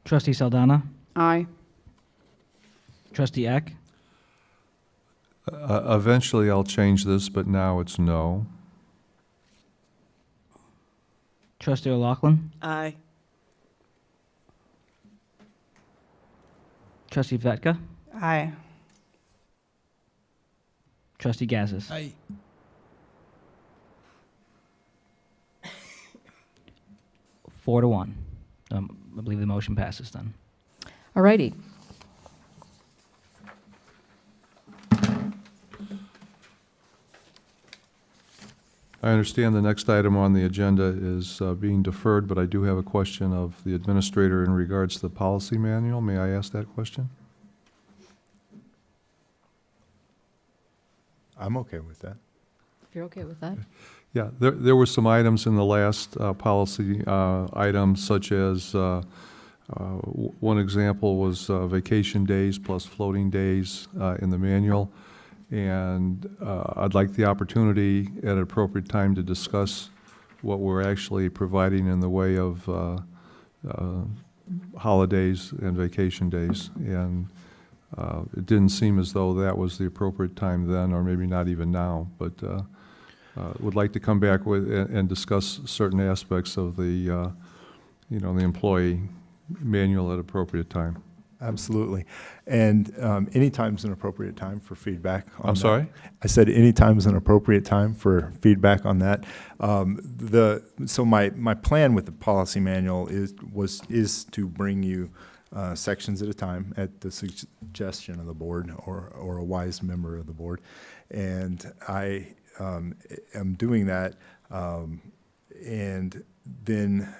Trustee Saldana, Aye. Trustee Eck, Eventually, I'll change this, but now it's no. Trustee O'Loughlin, Aye. Trustee Vetka, Aye. Trustee Gazzis. Aye. 4-1. I believe the motion passes then. All righty. I understand the next item on the agenda is being deferred, but I do have a question of the administrator in regards to the policy manual. May I ask that question? I'm okay with that. If you're okay with that. Yeah, there were some items in the last policy item, such as one example was vacation days plus floating days in the manual. And I'd like the opportunity at an appropriate time to discuss what we're actually providing in the way of holidays and vacation days. And it didn't seem as though that was the appropriate time then, or maybe not even now, but would like to come back with and discuss certain aspects of the, the employee manual at appropriate time. Absolutely. And any time's an appropriate time for feedback on I'm that. sorry? I said any time's an appropriate time for feedback on that. So my plan with the policy manual is to bring you sections at a time at the suggestion of the board or a wise member of the board. And I am doing that, and then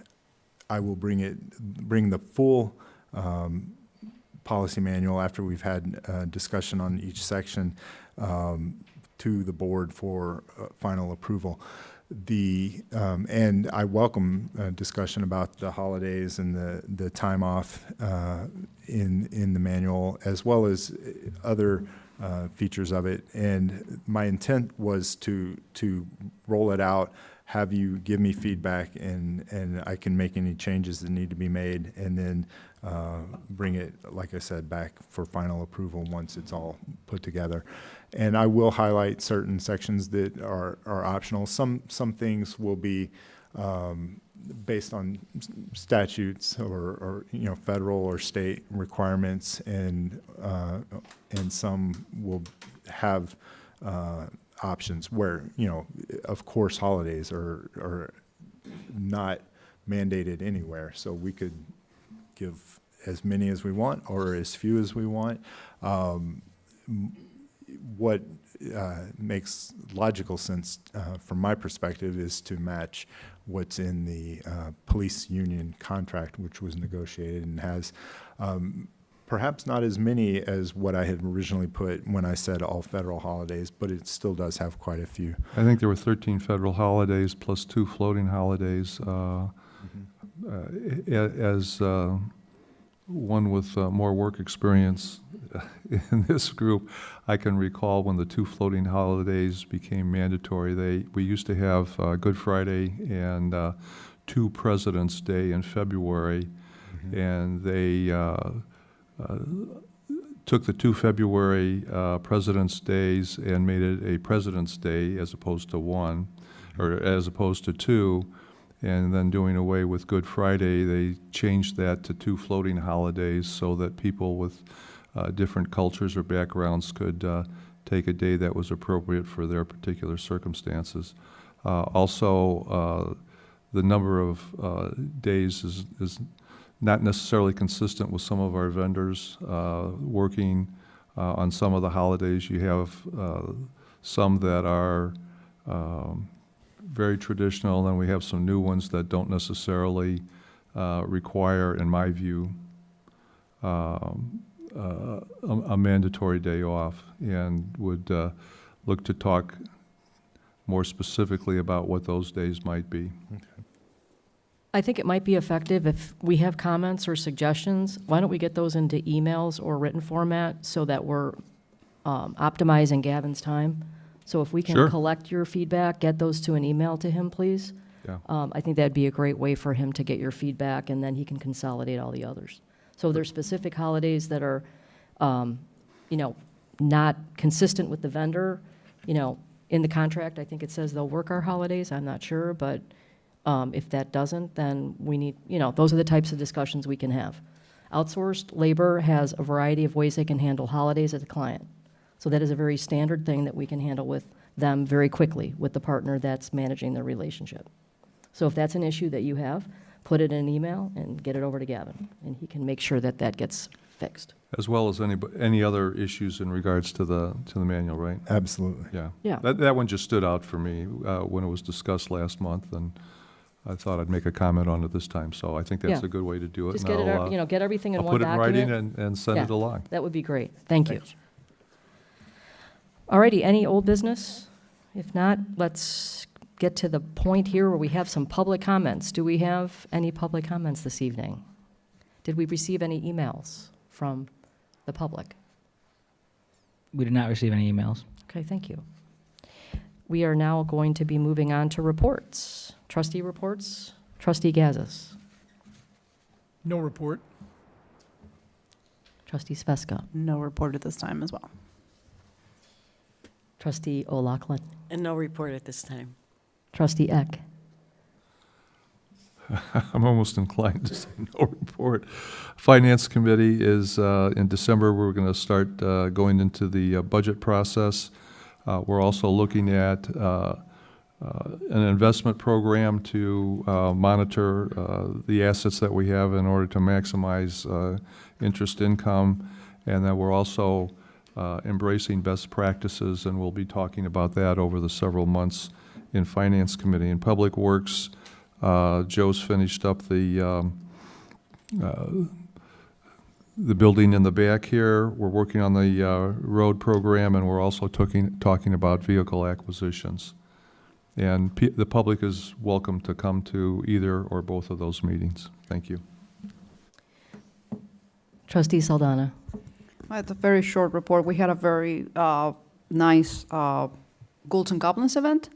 I will bring the full policy manual after we've had discussion on each section to the board for final approval. And I welcome discussion about the holidays and the time off in the manual, as well as other features of it. And my intent was to roll it out, have you give me feedback, and I can make any changes that need to be made, and then bring it, like I said, back for final approval once it's all put together. And I will highlight certain sections that are optional. Some things will be based on statutes or federal or state requirements, and some will have options where, of course, holidays are not mandated anywhere, so we could give as many as we want or as few as we want. What makes logical sense from my perspective is to match what's in the police union contract, which was negotiated and has perhaps not as many as what I had originally put when I said all federal holidays, but it still does have quite a few. I think there were 13 federal holidays plus 2 floating holidays. As one with more work experience in this group, I can recall when the 2 floating holidays became mandatory. We used to have Good Friday and 2 President's Day in February, and they took the 2 February President's Days and made it a President's Day as opposed to 1, or as opposed to 2. And then doing away with Good Friday, they changed that to 2 floating holidays so that people with different cultures or backgrounds could take a day that was appropriate for their particular circumstances. Also, the number of days is not necessarily consistent with some of our vendors working on some of the holidays. You have some that are very traditional, and we have some new ones that don't necessarily require, in my view, a mandatory day off, and would look to talk more specifically about what those days might be. I think it might be effective if we have comments or suggestions, why don't we get those into emails or written format so that we're optimizing Gavin's time? So if we can Sure. collect your feedback, get those to an email to him, please. Yeah. I think that'd be a great way for him to get your feedback, and then he can consolidate all the others. So there's specific holidays that are, not consistent with the vendor, in the contract, I think it says they'll work our holidays, I'm not sure, but if that doesn't, then we need, those are the types of discussions we can have. Outsourced labor has a variety of ways they can handle holidays at the client. So that is a very standard thing that we can handle with them very quickly with the partner that's managing their relationship. So if that's an issue that you have, put it in an email and get it over to Gavin, and he can make sure that that gets fixed. As well as any other issues in regards to the manual, right? Absolutely. Yeah. Yeah. That one just stood out for me when it was discussed last month, and I thought I'd make a comment on it this time. So I think that's Yeah. a good way to do it. Just and get it, I'll, get everything in I'll one put it in document. writing and send Yeah. it along. That would be great. Thank you. Thanks. Alrighty, any old business? If not, let's get to the point here where we have some public comments. Do we have any public comments this evening? Did we receive any emails from the public? We did not receive any emails. Okay, thank you. We are now going to be moving on to reports. Trustee reports. Trustee Gazis. No report. Trustee Sveska. No report at this time as well. Trustee O'Loughlin. And no report at this time. Trustee Eck. I'm almost inclined to say no report. Finance Committee is, in December, we're going to start going into the budget process. We're also looking at an investment program to monitor the assets that we have in order to maximize interest income. And then we're also embracing best practices, and we'll be talking about that over the several months in Finance Committee. In Public Works, Joe's finished up the building in the back here. We're working on the road program, and we're also talking about vehicle acquisitions. And the public is welcome to come to either or both of those meetings. Thank you. Trustee Saldana. It's a very short report. We had a very nice Ghouls and Goblins event.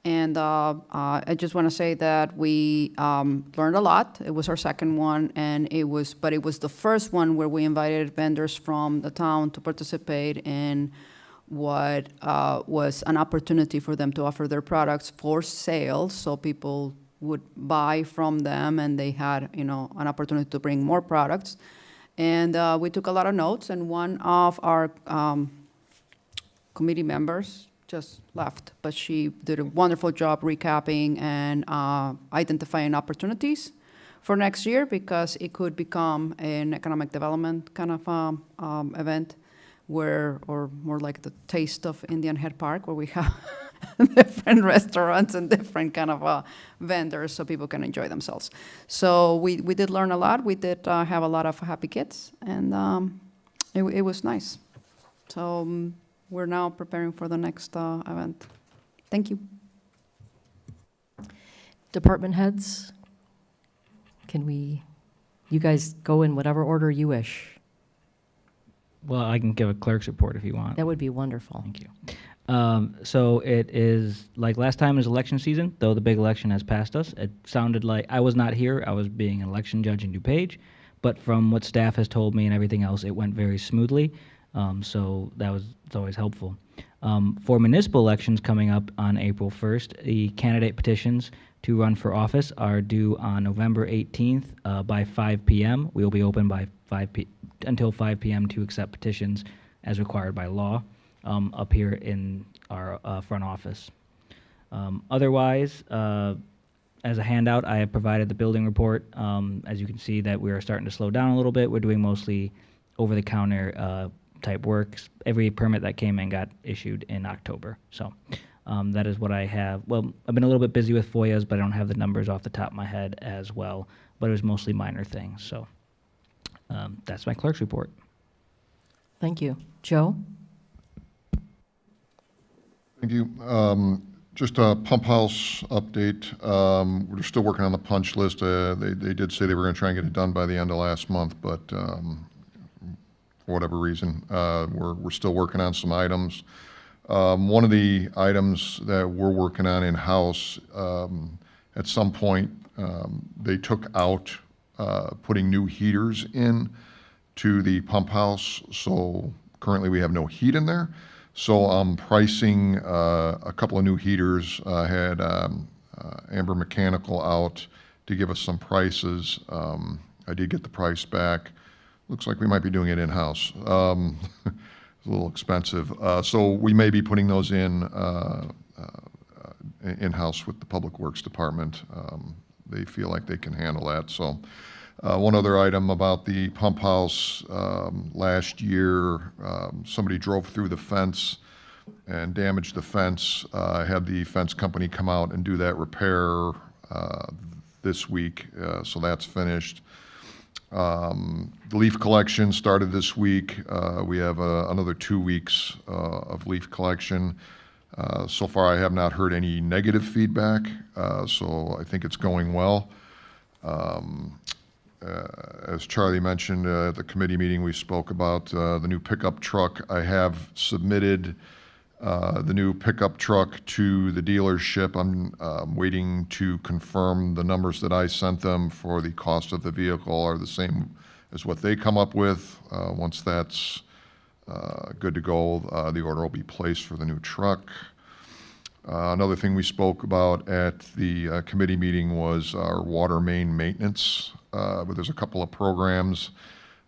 And I just want to say that we learned a lot. It was our second one, and it was the first one where we invited vendors from the town to participate in what was an opportunity for them to offer their products for sale, so people would buy from them, and they had, an opportunity to bring more products. And we took a lot of notes, and one of our committee members just left, but she did a wonderful job recapping and identifying opportunities for next year, because it could become an economic development kind of event, or more like the Taste of Indian Head Park, where we have different restaurants and different kind of vendors so people can enjoy themselves. So we did learn a lot. We did have a lot of happy kids, and it was nice. So we're now preparing for the next event. Thank you. Department heads, you guys go in whatever order you wish. Well, I can give a clerk's report if you want. That would be wonderful. Thank you. So it is, like last time is election season, though the big election has passed us. It sounded like, I was not here, I was being an election judge in DuPage, but from what staff has told me and everything else, it went very smoothly. So it's always helpful. For municipal elections coming up on April 1st, the candidate petitions to run for office are due on November 18th by 5 p.m. We will be open by until 5 p.m. to accept petitions as required by law up here in our front office. Otherwise, as a handout, I have provided the building report. As you can see that we are starting to slow down a little bit. We're doing mostly over-the-counter type works. Every permit that came in got issued in October. So that is what I have. Well, I've been a little bit busy with FOIAs, but I don't have the numbers off the top of my head as well. But it was mostly minor things. So that's my clerk's report. Thank you. Joe? Thank you. Just a pump house update. We're still working on the punch list. They did say they were going to try and get it done by the end of last month, but for whatever reason, we're still working on some items. One of the items that we're working on in-house, at some point, they took out putting new heaters in to the pump house, so currently we have no heat in there. So I'm pricing a couple of new heaters. I had Amber Mechanical out to give us some prices. I did get the price back. Looks like we might be doing it in-house. It's a little expensive. So we may be putting those in-house with the Public Works Department. They feel like they can handle that. So one other item about the pump house, last year, somebody drove through the fence and damaged the fence. I had the fence company come out and do that repair this week, so that's finished. The leaf collection started this week. We have another 2 weeks of leaf collection. So far, I have not heard any negative feedback, so I think it's going well. As Charlie mentioned at the committee meeting, we spoke about the new pickup truck. I have submitted the new pickup truck to the dealership. I'm waiting to confirm the numbers that I sent them for the cost of the vehicle are the same as what they come up with. Once that's good to go, the order will be placed for the new truck. Another thing we spoke about at the committee meeting was our water main maintenance. But there's a couple of programs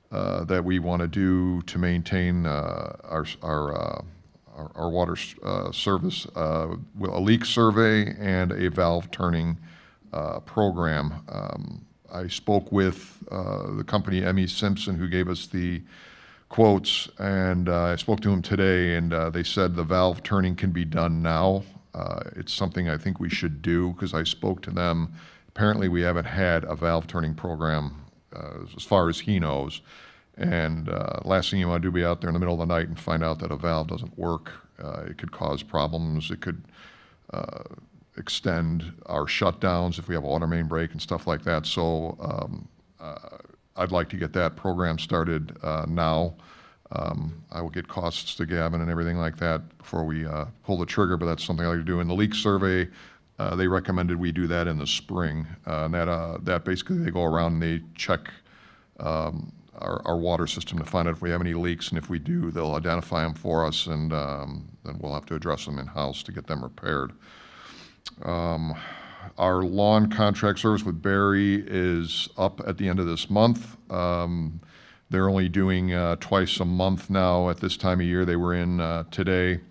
that we want to do to maintain our water service, with a leak survey and a valve turning program. I spoke with the company M.E. Simpson, who gave us the quotes, and I spoke to them today, and they said the valve turning can be done now. It's something I think we should do, because I spoke to them. Apparently, we haven't had a valve turning program as far as he knows. And last thing you want to do, be out there in the middle of the night and find out that a valve doesn't work. It could cause problems. It could extend our shutdowns if we have a water main break and stuff like that. So I'd like to get that program started now. I will get costs to Gavin and everything like that before we pull the trigger, but that's something I like to do. In the leak survey, they recommended we do that in the spring. And that basically they go around and they check our water system to find out if we have any leaks, and if we do, they'll identify them for us, and then we'll have to address them in-house to get them repaired. Our lawn contract service with Barry is up at the end of this month. They're only doing twice a month now at this time of year. They were in today,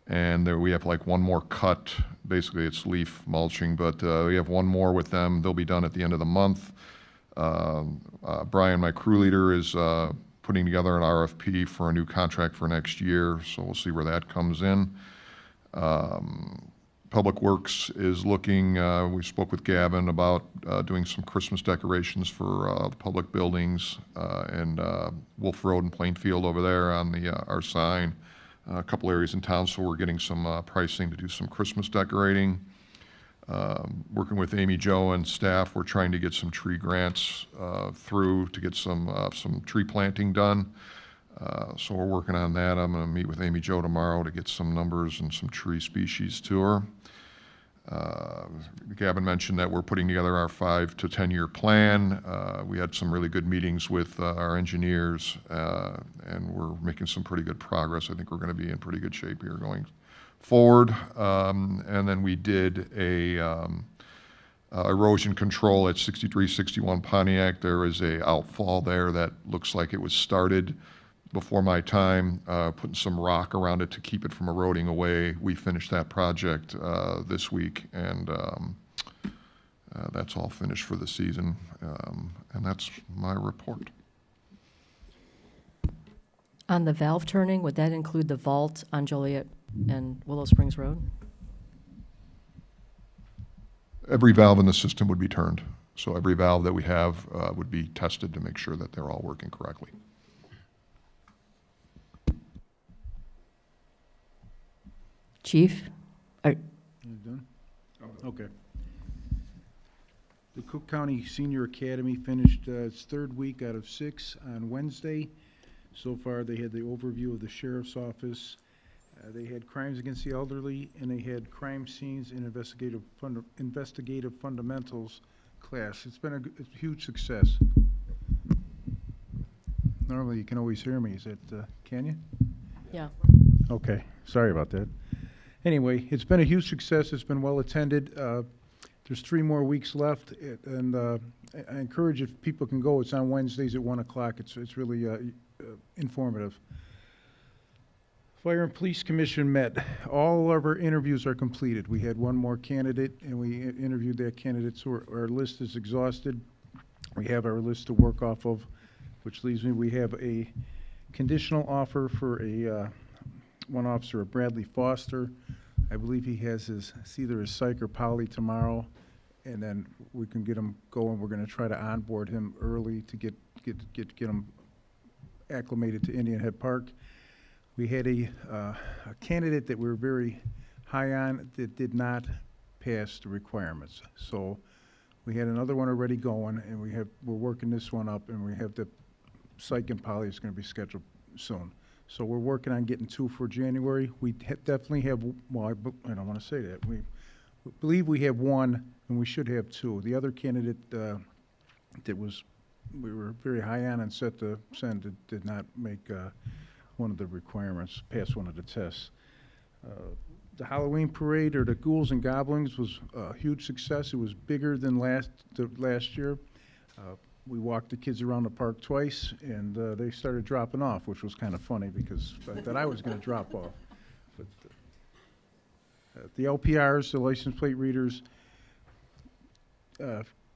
and we have like one more cut. Basically, it's leaf mulching, but we have one more with them. They'll be done at the end of the month. Brian, my crew leader, is putting together an RFP for a new contract for next year, so we'll see where that comes in. Public Works is looking, we spoke with Gavin about doing some Christmas decorations for the public buildings, and Wolf Road and Plainfield over there on our sign. A couple areas in town, so we're getting some pricing to do some Christmas decorating. Working with Amy Jo and staff, we're trying to get some tree grants through to get some tree planting done. So we're working on that. I'm going to meet with Amy Jo tomorrow to get some numbers and some tree species to her. Gavin mentioned that we're putting together our 5 to 10 year plan. We had some really good meetings with our engineers, and we're making some pretty good progress. I think we're going to be in pretty good shape here going forward. And then we did erosion control at 6361 Pontiac. There is a outfall there that looks like it was started before my time, putting some rock around it to keep it from eroding away. We finished that project this week, and that's all finished for the season, and that's my report. On the valve turning, would that include the vault on Joliet and Willow Springs Road? Every valve in the system would be turned, so every valve that we have would be tested to make sure that they're all working correctly. Chief? You done? Okay. The Cook County Senior Academy finished its third week out of 6 on Wednesday. So far, they had the overview of the sheriff's office. They had crimes against the elderly, and they had crime scenes and investigative fundamentals class. It's been a huge success. Normally, you can always hear me. Is that, can you? Yeah. Okay, sorry about that. Anyway, it's been a huge success. It's been well attended. There's 3 more weeks left, and I encourage if people can go. It's on Wednesdays at 1 o'clock. It's really informative. Fire and Police Commission met. All of our interviews are completed. We had one more candidate, and we interviewed that candidate, so our list is exhausted. We have our list to work off of, which leaves me, we have a conditional offer for one officer, Bradley Foster. I believe he has it's either his psych or poly tomorrow, and then we can get him going. We're going to try to onboard him early to get him acclimated to Indian Head Park. We had a candidate that we were very high on that did not pass the requirements. So we had another one already going, and we're working this one up, and we have the psych and poly is going to be scheduled soon. So we're working on getting 2 for January. We definitely have, well, I don't want to say that. We believe we have 1, and we should have 2. The other candidate that we were very high on and set to send did not make one of the requirements, pass one of the tests. The Halloween parade, or the Ghouls and Goblins, was a huge success. It was bigger than last year. We walked the kids around the park twice, and they started dropping off, which was kind of funny because I thought I was going to drop off. But the LPRs, the license plate readers,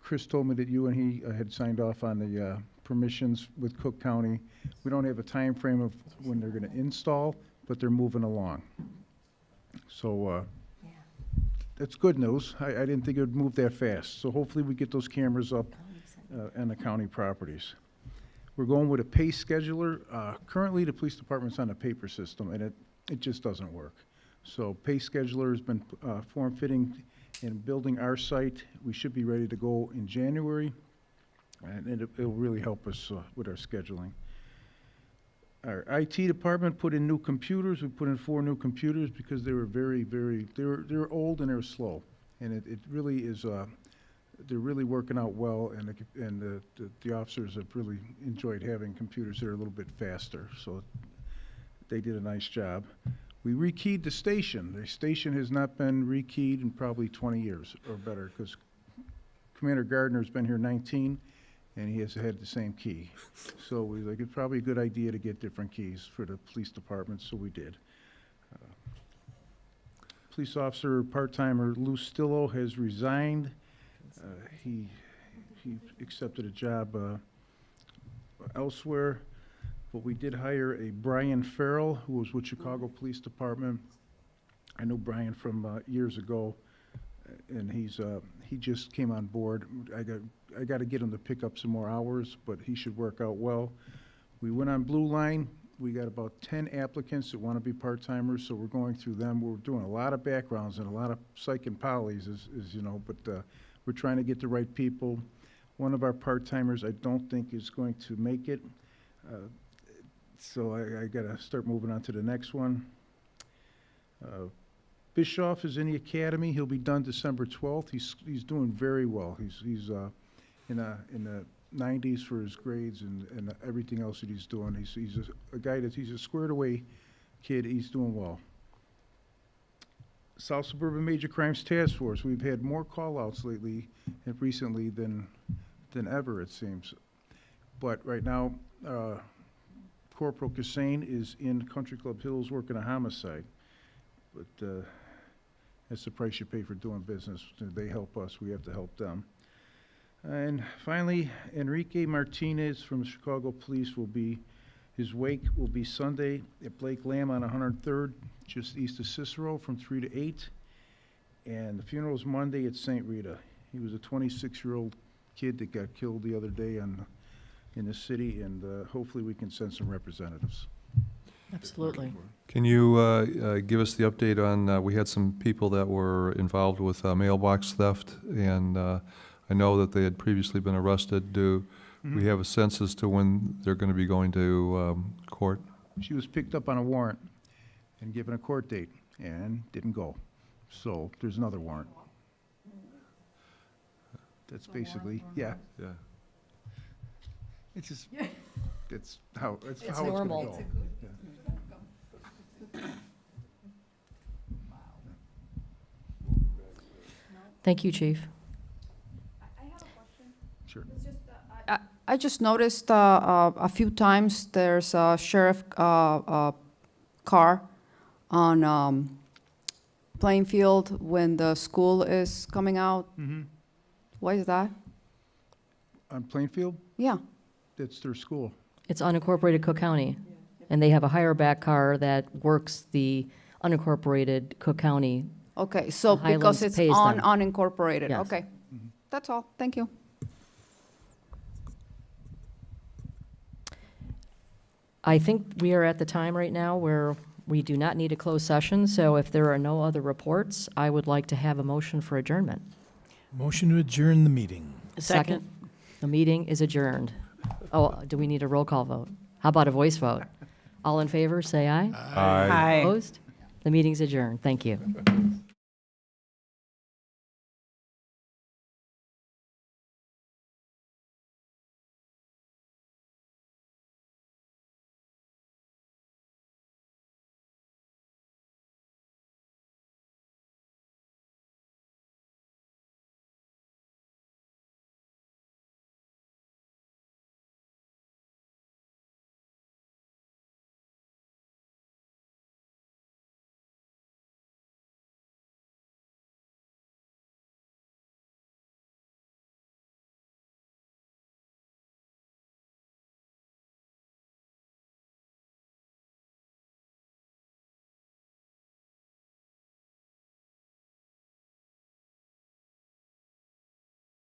Chris told me that you and he had signed off on the permissions with Cook County. We don't have a time frame of when they're going to install, but they're moving along. So that's good news. I didn't think it would move that fast. So hopefully we get those cameras up on the county properties. We're going with a pay scheduler. Currently, the police department's on a paper system, and it just doesn't work. So pay scheduler has been form fitting and building our site. We should be ready to go in January, and it'll really help us with our scheduling. Our IT department put in new computers. We put in 4 new computers because they were they were old and they were slow, and it really is. They're really working out well, and the officers have really enjoyed having computers that are a little bit faster. So they did a nice job. We rekeyed the station. The station has not been rekeyed in probably 20 years or better, because Commander Gardner's been here 19, and he has had the same key. So we like it's probably a good idea to get different keys for the police department, so we did. Police officer part-timer Lou Stillo has resigned. He accepted a job elsewhere, but we did hire a Brian Farrell, who was with Chicago Police Department. I know Brian from years ago, and he just came on board. I got to get him to pick up some more hours, but he should work out well. We went on Blue Line. We got about 10 applicants that want to be part-timers, so we're going through them. We're doing a lot of backgrounds and a lot of psych and polys, as you know, but we're trying to get the right people. One of our part-timers I don't think is going to make it, so I got to start moving on to the next one. Bischoff is in the academy. He'll be done December 12th. He's doing very well. He's in the 90s for his grades and everything else that he's doing. He's a guy he's a squared away kid. He's doing well. South Suburban Major Crimes Task Force, we've had more call-outs lately and recently than ever, it seems. But right now, Corporal Cassane is in Country Club Hills working a homicide. But that's the price you pay for doing business. They help us, we have to help them. And finally, Enrique Martinez from the Chicago Police his wake will be Sunday at Blake Lamb on 103rd, just east of Cicero, from 3 to 8. And the funeral is Monday at St. Rita. He was a 26-year-old kid that got killed the other day in the city, and hopefully we can send some representatives. Absolutely. Can you give us the update on, we had some people that were involved with mailbox theft, and I know that they had previously been arrested. Do we have a sense as to when they're going to be going to court? She was picked up on a warrant and given a court date and didn't go. So there's another warrant. That's basically, yeah. Yeah. It's just, it's how it's It's how it's normal. gonna go. Yeah. Thank you, Chief. Sure. I just noticed a few times there's a sheriff car on Plainfield when the school is coming out. Why is that? On Plainfield, Yeah. that's their school. It's unincorporated Cook County, and they have a higher back car that works the unincorporated Cook County. Okay, so Highlands because it's pays on them. unincorporated, Yes. okay. That's all, thank you. I think we are at the time right now where we do not need a closed session, so if there are no other reports, I would like to have a motion for adjournment. Motion to adjourn the meeting. Second. The meeting is adjourned. Oh, do we need a roll call vote? How about a voice vote? All in favor, say aye. Aye. Aye. Opposed? The meeting's adjourned. Thank you.